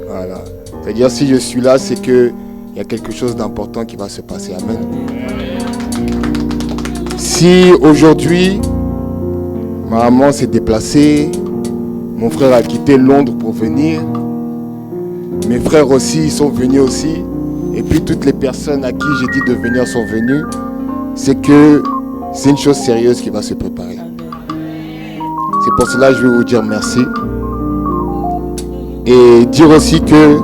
Voilà. C'est-à-dire, si je suis là, c'est qu'il y a quelque chose d'important qui va se passer. Amen. Si aujourd'hui, ma maman s'est déplacée, mon frère a quitté Londres pour venir, mes frères aussi, ils sont venus aussi, et puis toutes les personnes à qui j'ai dit de venir sont venues, c'est que c'est une chose sérieuse qui va se préparer. C'est pour cela que je vais vous dire merci. Et dire aussi que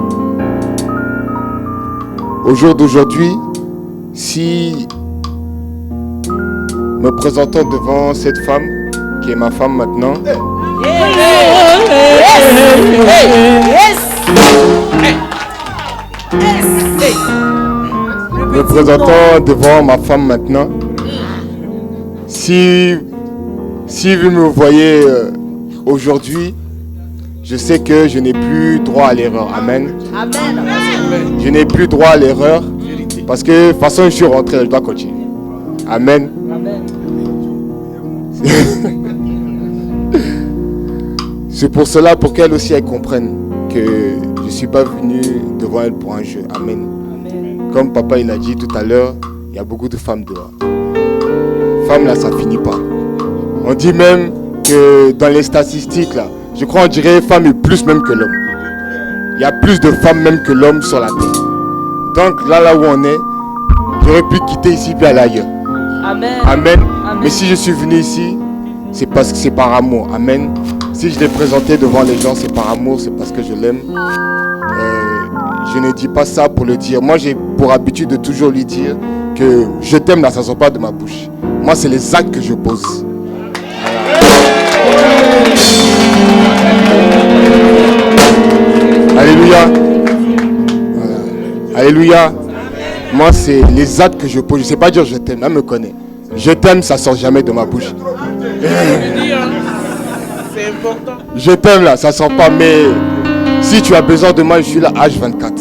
au jour d'aujourd'hui, si me présentant devant cette femme, qui est ma femme maintenant, me présentant devant ma femme maintenant, si vous me voyez aujourd'hui, je sais que je n'ai plus droit à l'erreur. Amen. Je n'ai plus droit à l'erreur parce que de toute façon je suis rentré, je dois continuer. Amen. C'est pour cela, pour qu'elle aussi elle comprenne que je ne suis pas venu devant elle pour un jeu. Amen. Comme papa il a dit tout à l'heure, il y a beaucoup de femmes dehors. Femmes là, ça finit pas. On dit même que dans les statistiques là, je crois on dirait femme est plus même que l'homme. Il y a plus de femmes même que l'homme sur la terre. Donc là où on est, j'aurais pu quitter ici puis aller ailleurs. Amen. Amen. Mais si je suis venu ici, c'est parce que c'est par amour. Amen. Si je l'ai présenté devant les gens, c'est par amour, c'est parce que je l'aime. Je ne dis pas ça pour le dire. Moi, j'ai pour habitude de toujours lui dire que je t'aime là, ça ne sort pas de ma bouche. Moi, c'est les actes que je pose. Voilà. Alléluia. Voilà. Alléluia. Moi, c'est les actes que je pose. Je ne sais pas dire je t'aime, elle me connaît. Je t'aime, ça ne sort jamais de ma bouche. C'est important. Je t'aime là, ça ne sort pas, mais si tu as besoin de moi, je suis là H24.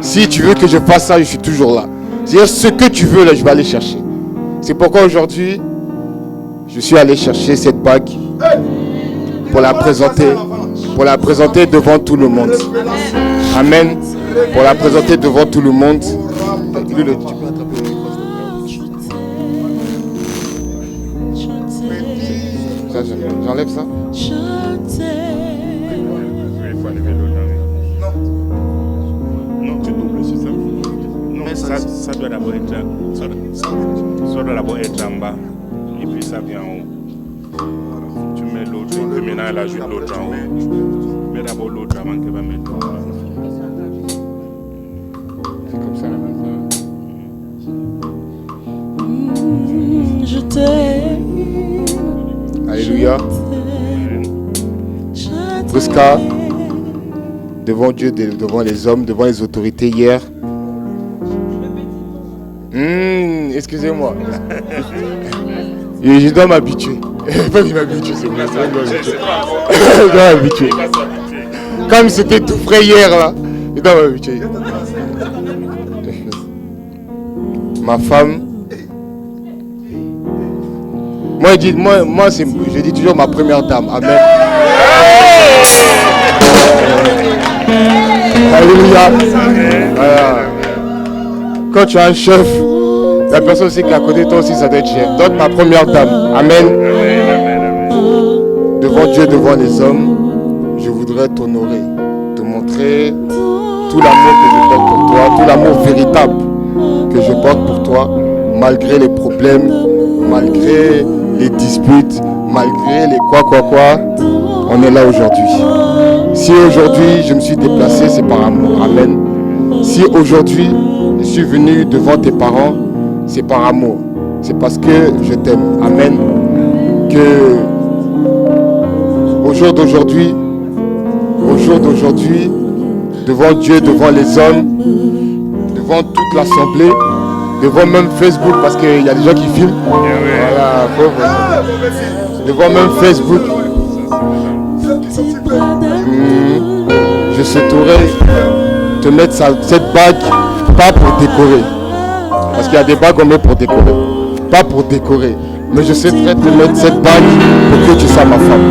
Si tu veux que je fasse ça, je suis toujours là. C'est-à-dire ce que tu veux là, je vais aller chercher. C'est pourquoi aujourd'hui, je suis allé chercher cette bague pour la présenter devant tout le monde. Amen. Pour la présenter devant tout le monde. J'enlève ça. Non, tu doubles sur ça. Non, ça doit d'abord être, ça doit d'abord être en bas. Et puis ça vient en haut. Tu mets l'autre, et puis maintenant elle ajoute l'autre en haut. Mets d'abord l'autre avant qu'elle va mettre l'autre. C'est comme ça. Je t'aime. Alléluia. Prisca, devant Dieu, devant les hommes, devant les autorités hier. Excusez-moi. Je dois m'habituer. Pas m'habituer, c'est vrai. Je dois m'habituer. Comme c'était tout frais hier là, je dois m'habituer. Ma femme. Moi, je dis toujours ma première dame. Amen. Alléluia. Voilà. Quand tu as un chef, la personne aussi qui est à côté de toi aussi, ça doit être chef. Donc ma première dame. Amen. Devant Dieu, devant les hommes, je voudrais t'honorer, te montrer tout l'amour que je porte pour toi, tout l'amour véritable que je porte pour toi, malgré les problèmes, malgré les disputes, malgré les quoi, on est là aujourd'hui. Si aujourd'hui je me suis déplacé, c'est par amour. Amen. Si aujourd'hui je suis venu devant tes parents, c'est par amour. C'est parce que je t'aime. Amen. Que au jour d'aujourd'hui, devant Dieu, devant les hommes, devant toute l'assemblée, devant même Facebook, parce qu'il y a des gens qui filment. Voilà, devant même Facebook. Je souhaiterais te mettre cette bague, pas pour décorer. Parce qu'il y a des bagues qu'on met pour décorer. Pas pour décorer. Mais je souhaiterais te mettre cette bague pour que tu sois ma femme.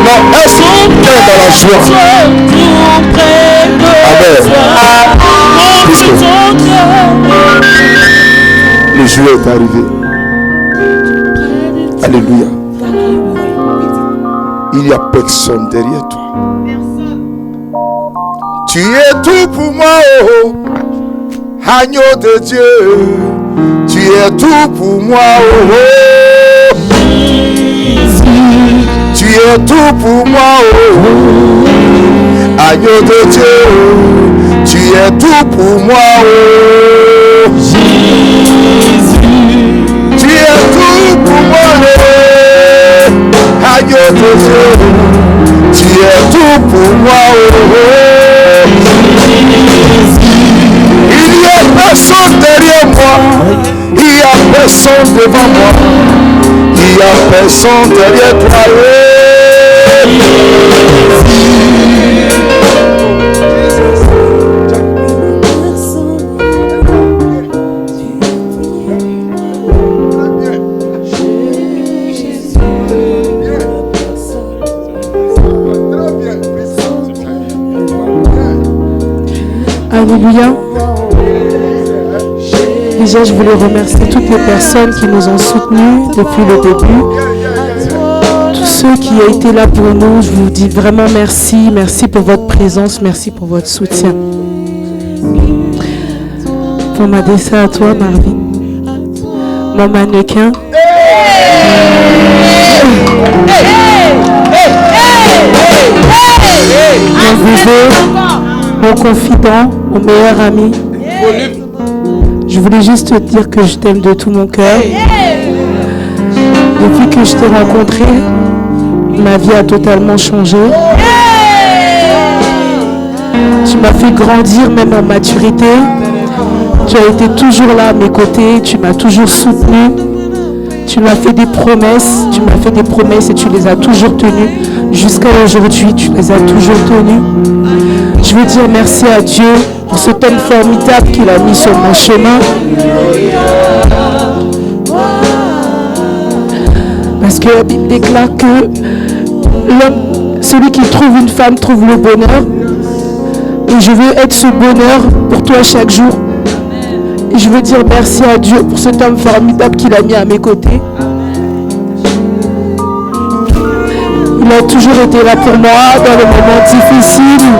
Non, est-ce qu'il est dans la joie? Amen. Le jour est arrivé. Alléluia. Il n'y a personne derrière toi. Tu es tout pour moi, oh, agneau de Dieu. Tu es tout pour moi, oh, oh. Tu es tout pour moi, oh, oh. Agneau de Dieu. Tu es tout pour moi, oh. Tu es tout pour moi, oh. Agneau de Dieu. Tu es tout pour moi, oh, oh. Il n'y a personne derrière moi. Il n'y a personne devant moi. Il n'y a personne derrière toi. Alléluia. Déjà, je voulais remercier toutes les personnes qui nous ont soutenus depuis le début. Tous ceux qui ont été là pour nous, je vous dis vraiment merci. Merci pour votre présence, merci pour votre soutien. Pour m'adresser à toi, Marvin. Mon mannequin. Mon bébé, mon confident, mon meilleur ami. Je voulais juste te dire que je t'aime de tout mon cœur. Depuis que je t'ai rencontré, ma vie a totalement changé. Tu m'as fait grandir même en maturité. Tu as été toujours là à mes côtés, tu m'as toujours soutenu. Tu m'as fait des promesses, et tu les as toujours tenues. Jusqu'à aujourd'hui, tu les as toujours tenues. Je veux dire merci à Dieu pour cet homme formidable qu'il a mis sur mon chemin. Parce que la Bible déclare que celui qui trouve une femme trouve le bonheur. Et je veux être ce bonheur pour toi chaque jour. Et je veux dire merci à Dieu pour cet homme formidable qu'il a mis à mes côtés. Il a toujours été là pour moi dans les moments difficiles.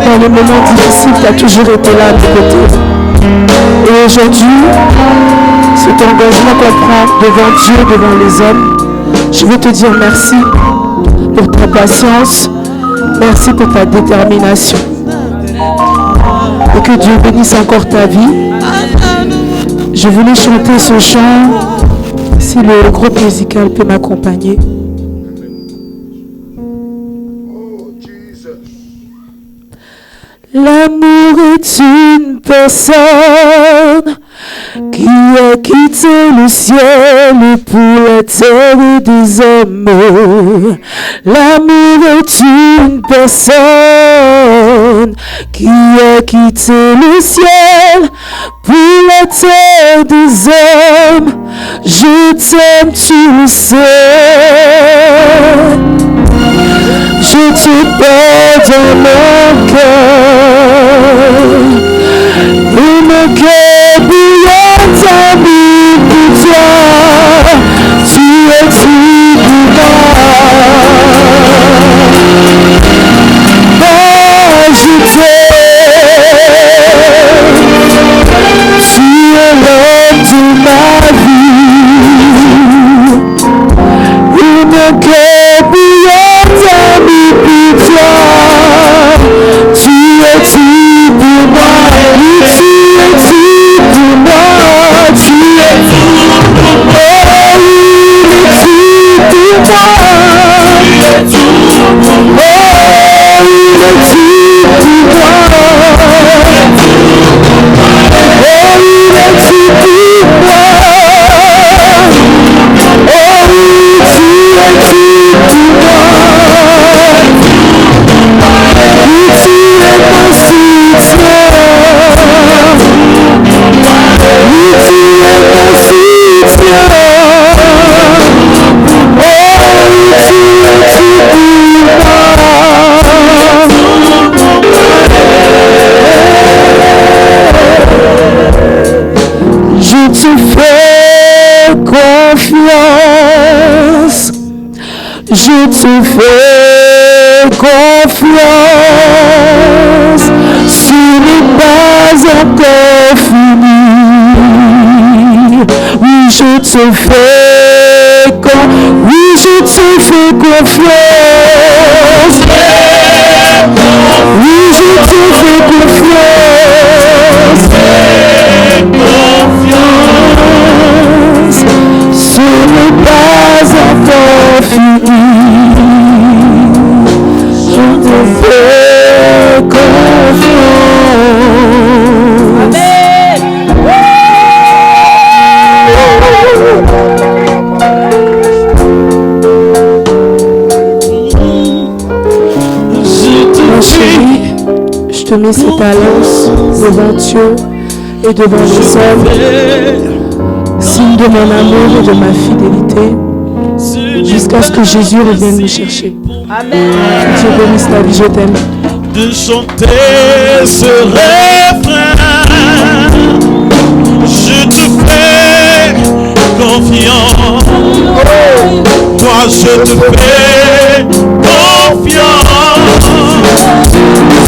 Dans les moments difficiles, tu as toujours été là à mes côtés. Et aujourd'hui, cet engagement qu'on prend devant Dieu, devant les hommes, je veux te dire merci pour ta patience, merci pour ta détermination. Et que Dieu bénisse encore ta vie. Je voulais chanter ce chant, si le groupe musical peut m'accompagner. L'amour est une personne qui a quitté le ciel pour la terre des hommes. L'amour est une personne qui a quitté le ciel pour la terre des hommes. Je t'aime, tu le sais. Je te porte dans mon cœur. Et mon cœur bouillante a mis pour toi. Tu es tout pour moi. Oh, je t'aime. Tu es l'homme de ma vie. Et mon cœur bouillante a mis pour toi. Tu es tout pour moi. Et tu es tout. je te fais confiance sur les bases encore finies. Oui, je te fais confiance. Oui, je te fais confiance. Oui, je te fais confiance. Ce n'est pas encore fini. Je te fais confiance. Je te mets cette alliance devant Dieu et devant les hommes, signe de mon amour et de ma fidélité, jusqu'à ce que Jésus revienne me chercher. Amen. Que Dieu bénisse ta vie, je t'aime. De chanter ce refrain, je te fais confiance. Toi, je te fais confiance.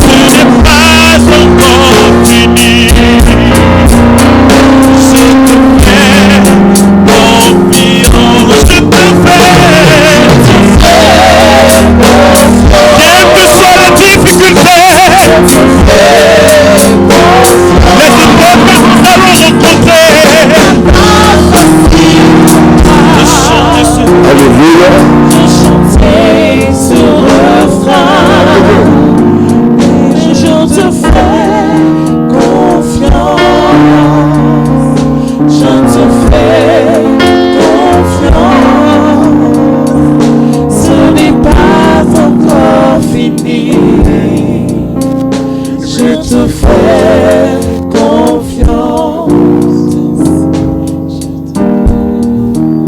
Ce n'est pas encore fini. Je te fais confiance. Je te fais. Quelles que soient les difficultés, les épreuves que nous allons rencontrer, Alléluia. ce refrain, je te fais confiance, je te fais confiance, ce n'est pas encore fini, je te fais confiance.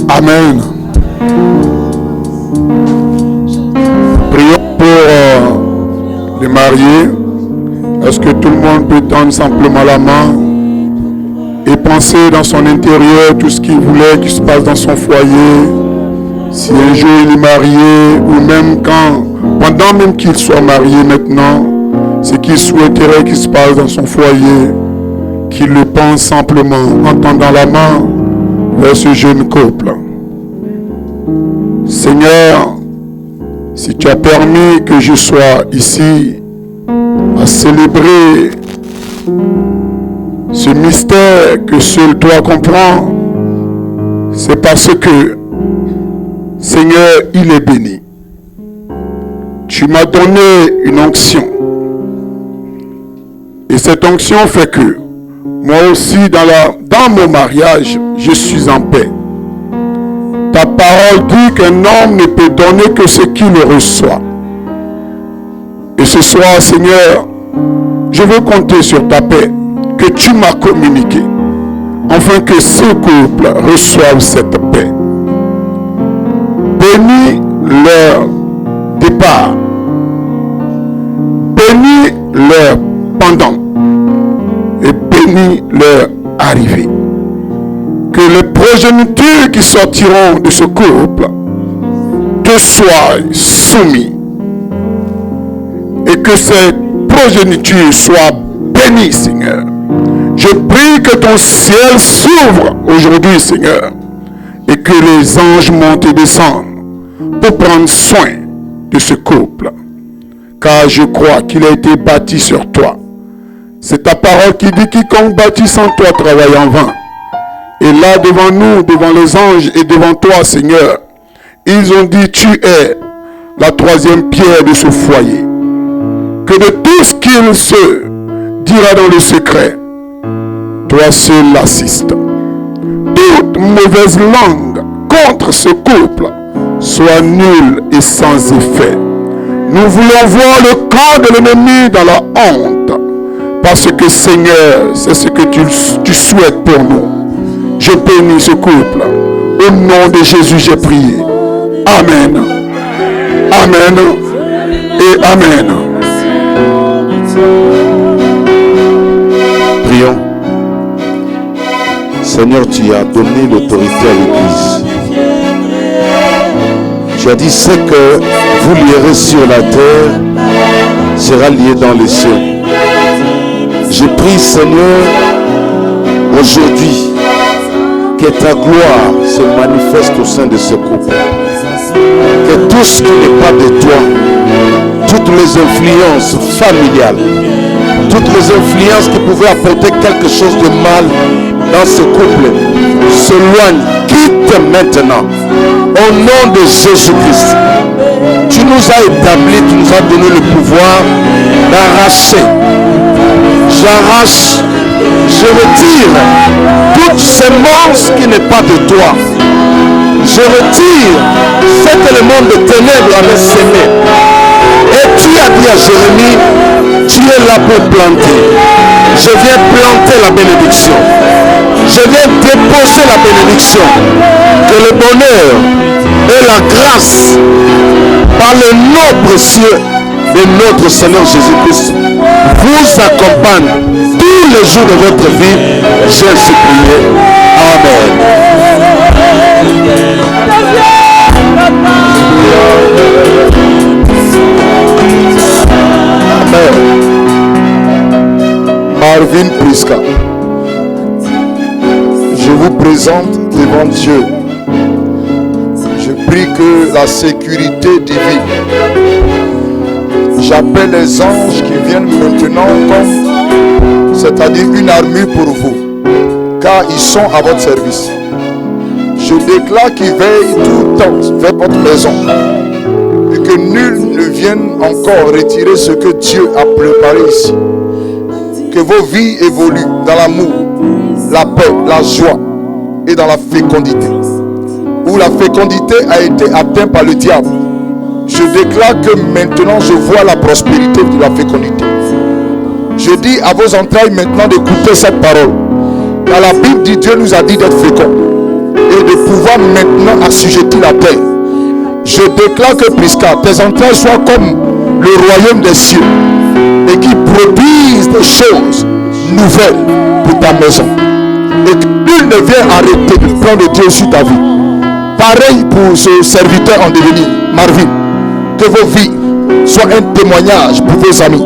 Amen. Prions pour les mariés. Est-ce que tout le monde peut tendre simplement la main et penser dans son intérieur tout ce qu'il voulait qu'il se passe dans son foyer? Si un jour il est marié, ou même pendant même qu'il soit marié maintenant, ce qu'il souhaiterait qu'il se passe dans son foyer, qu'il le pense simplement en tendant la main vers ce jeune couple. Seigneur, si tu as permis que je sois ici à célébrer ce mystère que seul toi comprends, c'est parce que, Seigneur, il est béni. Tu m'as donné une onction. Et cette onction fait que moi aussi, dans mon mariage, je suis en paix. Ta parole dit qu'un homme ne peut donner que ce qu'il reçoit. Et ce soir, Seigneur, je veux compter sur ta paix que tu m'as communiquée, afin que ce couple reçoive cette paix. Bénis leur départ. Bénis leur pendant. Et bénis leur arrivée. Que les progénitures qui sortiront de ce couple te soient soumis. Et que cette progéniture soit bénie, Seigneur. Je prie que ton ciel s'ouvre aujourd'hui, Seigneur. Et que les anges montent et descendent pour prendre soin de ce couple. Car je crois qu'il a été bâti sur toi. C'est ta parole qui dit quiconque bâtit sans toi travaille en vain. Et là, devant nous, devant les anges et devant toi, Seigneur, ils ont dit, tu es la troisième pierre de ce foyer. Que de tout ce qu'il se dira dans le secret, toi seul l'assiste. Toute mauvaise langue contre ce couple soit nulle et sans effet. Nous voulons voir le camp de l'ennemi dans la honte. Parce que, Seigneur, c'est ce que tu souhaites pour nous. Je bénis ce couple. Au nom de Jésus, j'ai prié. Amen. Amen. Et Amen. Prions. Seigneur, tu as donné l'autorité à l'Église. Tu as dit ce que vous lierez sur la terre sera lié dans les cieux. Je prie, Seigneur, aujourd'hui, que ta gloire se manifeste au sein de ce couple. Que tout ce qui n'est pas de toi, toutes les influences familiales, toutes les influences qui pouvaient apporter quelque chose de mal dans ce couple, s'éloignent, quitte maintenant. Au nom de Jésus-Christ, tu nous as établis, tu nous as donné le pouvoir d'arracher. J'arrache, je retire toute semence qui n'est pas de toi. Je retire cet élément de ténèbres avec semé. Et tu as dit à Jérémie, tu es là pour planter. Je viens planter la bénédiction. Je viens déposer la bénédiction. Que le bonheur et la grâce, par le nom précieux de notre Seigneur Jésus-Christ, vous accompagnent tous les jours de votre vie. J'ai ainsi prié. Amen. Amen. Marvin Priska, je vous présente devant Dieu. Je prie que la sécurité divine, j'appelle les anges qui viennent maintenant comme, c'est-à-dire une armure pour vous, car ils sont à votre service. Je déclare qu'ils veillent tout le temps vers votre maison et que nul ne vienne encore retirer ce que Dieu a préparé ici. Que vos vies évoluent dans l'amour, la paix, la joie et dans la fécondité. Où la fécondité a été atteinte par le diable, je déclare que maintenant je vois la prospérité de la fécondité. Je dis à vos entrailles maintenant d'écouter cette parole. Car la Bible dit, Dieu nous a dit d'être féconds et de pouvoir maintenant assujettir la terre. Je déclare que Priska, tes entrailles soient comme le royaume des cieux et qui produisent des choses nouvelles pour ta maison. Et que nul ne vient arrêter le plan de Dieu sur ta vie. Pareil pour ce serviteur en devenir, Marvin. Que vos vies soient un témoignage pour vos amis,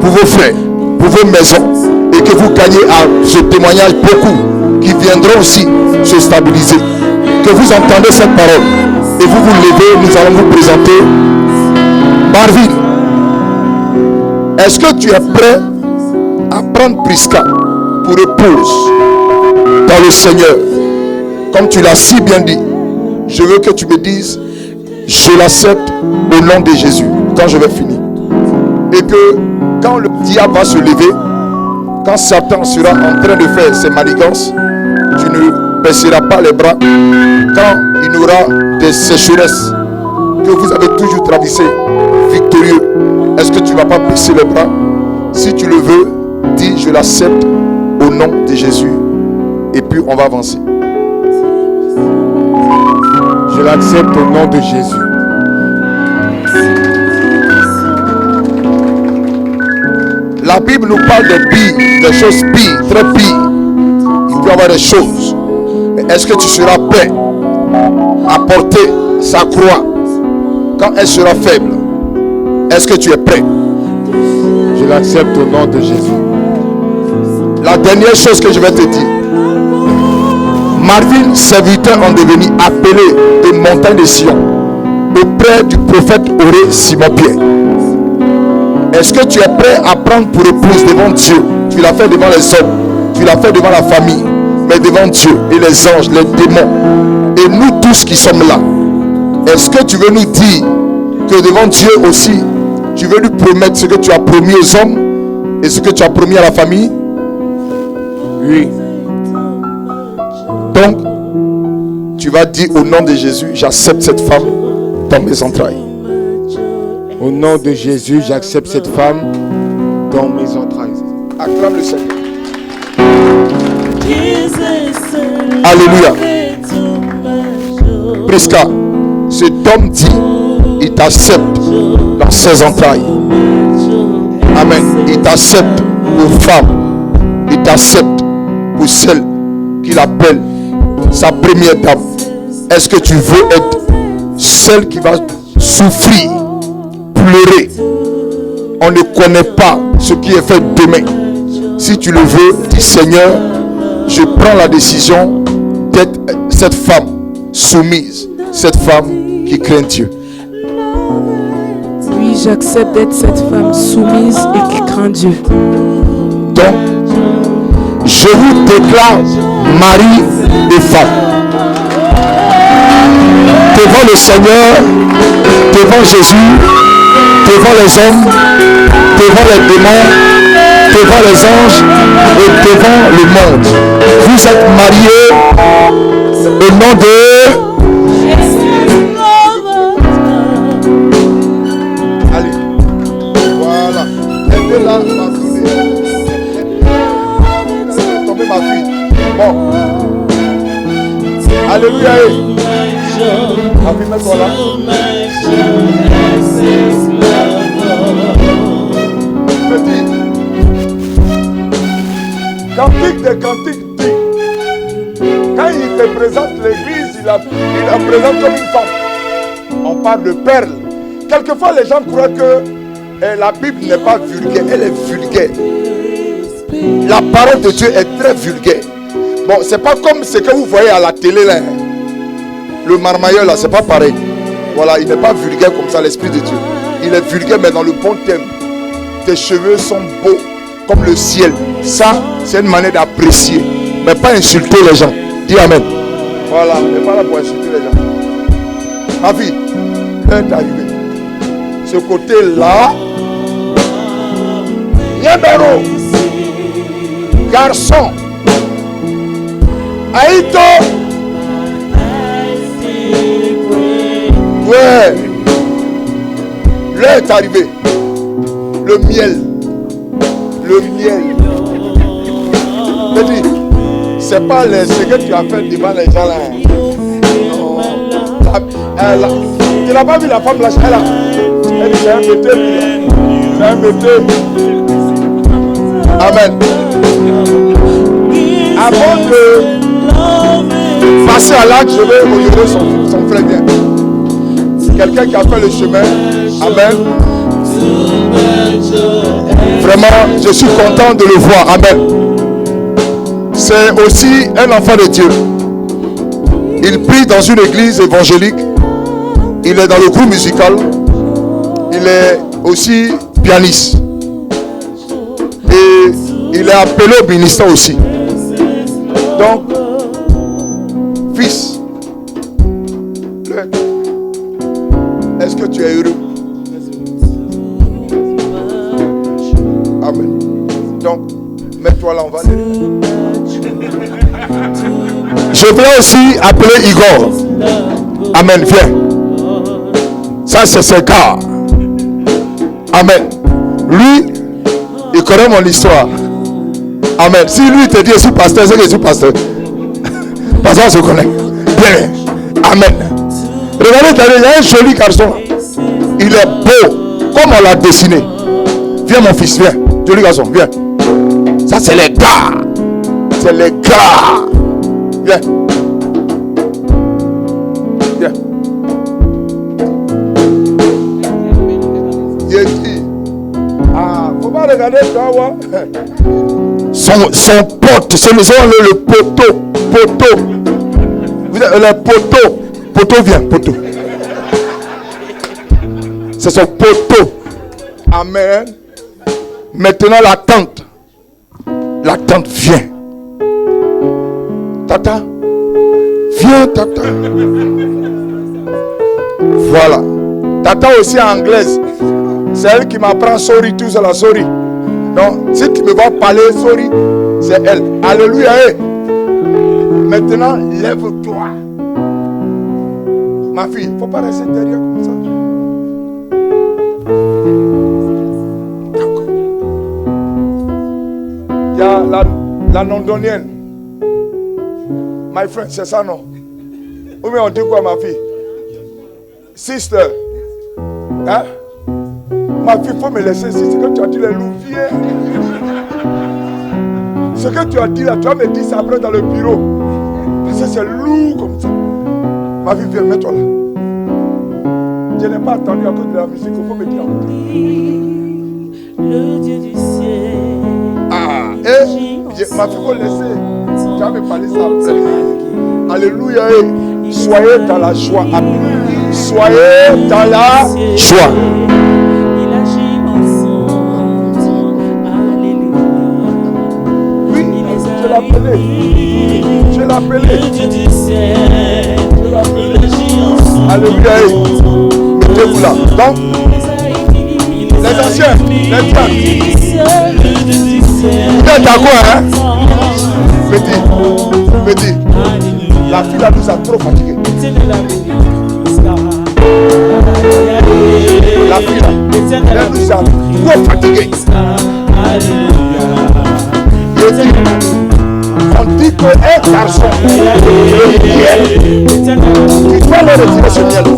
pour vos frères, pour vos maisons. Et que vous gagnez à ce témoignage beaucoup qui viendront aussi se stabiliser. Que vous entendez cette parole et vous vous levez, nous allons vous présenter Marvin. Est-ce que tu es prêt à prendre Priska pour épouse dans le Seigneur? Comme tu l'as si bien dit, je veux que tu me dises, je l'accepte au nom de Jésus quand je vais finir. Et que quand le diable va se lever, quand Satan sera en train de faire ses manigances, tu ne baisseras pas les bras. Quand il y aura des sécheresses que vous avez toujours traversées victorieux, est-ce que tu ne vas pas baisser les bras? Si tu le veux, dis je l'accepte au nom de Jésus. Et puis on va avancer. Je l'accepte au nom de Jésus. La Bible nous parle de pire, des choses pires, très pires. Il peut y avoir des choses. Mais est-ce que tu seras prêt à porter sa croix quand elle sera faible? Est-ce que tu es prêt? Je l'accepte au nom de Jésus. La dernière chose que je vais te dire. Marvin, serviteur en devenir, appelé des montagnes de Sion, auprès du prophète Auré Simon-Pierre. Est-ce que tu es prêt à prendre pour épouse devant Dieu? Tu l'as fait devant les hommes, tu l'as fait devant la famille, mais devant Dieu et les anges, les démons, et nous tous qui sommes là. Est-ce que tu veux nous dire que devant Dieu aussi, tu veux lui promettre ce que tu as promis aux hommes et ce que tu as promis à la famille? Oui. Donc, tu vas dire au nom de Jésus, j'accepte cette femme dans mes entrailles. Au nom de Jésus, j'accepte cette femme dans mes entrailles. Acclame le Seigneur. Alléluia. Priska, cet homme dit, il t'accepte dans ses entrailles. Amen. Il t'accepte pour femme. Il t'accepte pour celle qu'il appelle sa première dame. Est-ce que tu veux être celle qui va souffrir, pleurer. On ne connaît pas ce qui est fait demain. Si tu le veux, dis Seigneur, je prends la décision d'être cette femme soumise, cette femme qui craint Dieu. Oui, j'accepte d'être cette femme soumise et qui craint Dieu. Donc, je vous déclare mari et femme. Devant le Seigneur, devant Jésus, devant les hommes, devant les démons, devant les anges et devant le monde. Vous êtes mariés au nom de... Allez, voilà. Aidez-la, ma fille. Tombez ma fille. Bon. Alléluia. Ma fille, mets-toi là. Petit. Cantique des cantiques dit. Quand il te présente l'église, il la présente comme une femme. On parle de perles. Quelquefois, les gens croient que la Bible n'est pas vulgaire. Elle est vulgaire. La parole de Dieu est très vulgaire. Bon, c'est pas comme ce que vous voyez à la télé là. Le marmailleur là, c'est pas pareil. Voilà, il n'est pas vulgaire comme ça, l'Esprit de Dieu. Il est vulgaire, mais dans le bon thème. Tes cheveux sont beaux comme le ciel. Ça, c'est une manière d'apprécier, mais pas insulter les gens. Dis Amen. Voilà, on n'est pas là pour insulter les gens. Ma vie, l'heure est arrivée. Ce côté-là, Yébéro, garçon, Aïto, ouais, l'heure est arrivée. Le miel. Le miel. Je dis, c'est pas ce que tu as fait devant les gens là. Non. Tu n'as pas vu la femme là? Elle dit, c'est un mété. C'est un mété. Amen. Avant de passer à l'acte, je vais honorer son frère bien. Quelqu'un qui a fait le chemin. Amen. Vraiment, je suis content de le voir. Amen. C'est aussi un enfant de Dieu. Il prie dans une église évangélique. Il est dans le groupe musical. Il est aussi pianiste. Et il est appelé au ministère aussi. Donc, fils, est-ce que tu es heureux? Amen. Donc, mets-toi là, on va aller. Je voulais aussi appeler Igor. Amen, viens. Ça, c'est ce gars. Amen. Lui, il connaît mon histoire. Amen. Si lui te dit je suis pasteur, c'est que je suis pasteur. Parce qu'on se connaît. Bien. Amen. Regardez, il y a un joli garçon. Il est beau, comme on l'a dessiné. Viens mon fils, viens. Joli garçon, viens. Ça c'est les gars. C'est les gars. Viens. Viens. J'ai dit. Ah, faut pas regarder toi, ouais. Son pote, c'est le poteau. Poteau. Vous êtes le poteau. Poteau, viens, poteau. C'est son poteau. Amen. Maintenant la tante. La tante vient. Tata. Viens, tata. Voilà. Tata aussi anglaise. C'est elle qui m'apprend sorry, tout ça, la sorry. Donc, si tu me vas parler sorry, c'est elle. Alléluia. Maintenant, lève-toi. Ma fille, il ne faut pas rester derrière comme ça. D'accord. Il y a la londonienne. My friend, c'est ça, non? Ou bien on dit quoi, ma fille? Sister. Hein? Ma fille, il faut me laisser ici. Ce que tu as dit, les loups, viens. Ce que tu as dit là, tu vas me dire ça après dans le bureau. Parce que c'est lourd comme ça. Ma fille, viens, mets-toi là. Je n'ai pas attendu à cause de la musique, il faut me dire. Le Dieu du ciel. Ah, et ma fille faut laisser. Tu vas me parler ça après. Alléluia. Soyez dans la joie. Soyez dans la joie. Il agit ensemble. Alléluia. Oui, je l'ai appelé. Je l'ai appelé. Le Dieu du ciel. Je l'ai appelé. Il agit ensemble. Alléluia. Mettez-vous là. Donc, les anciens, les diables. Vous êtes d'accord, hein? Me dis. La fille là nous a trop fatigués. La fille là, elle nous a trop fatigués. On dit qu'un garçon, le miel, tu dois le retirer ce miel.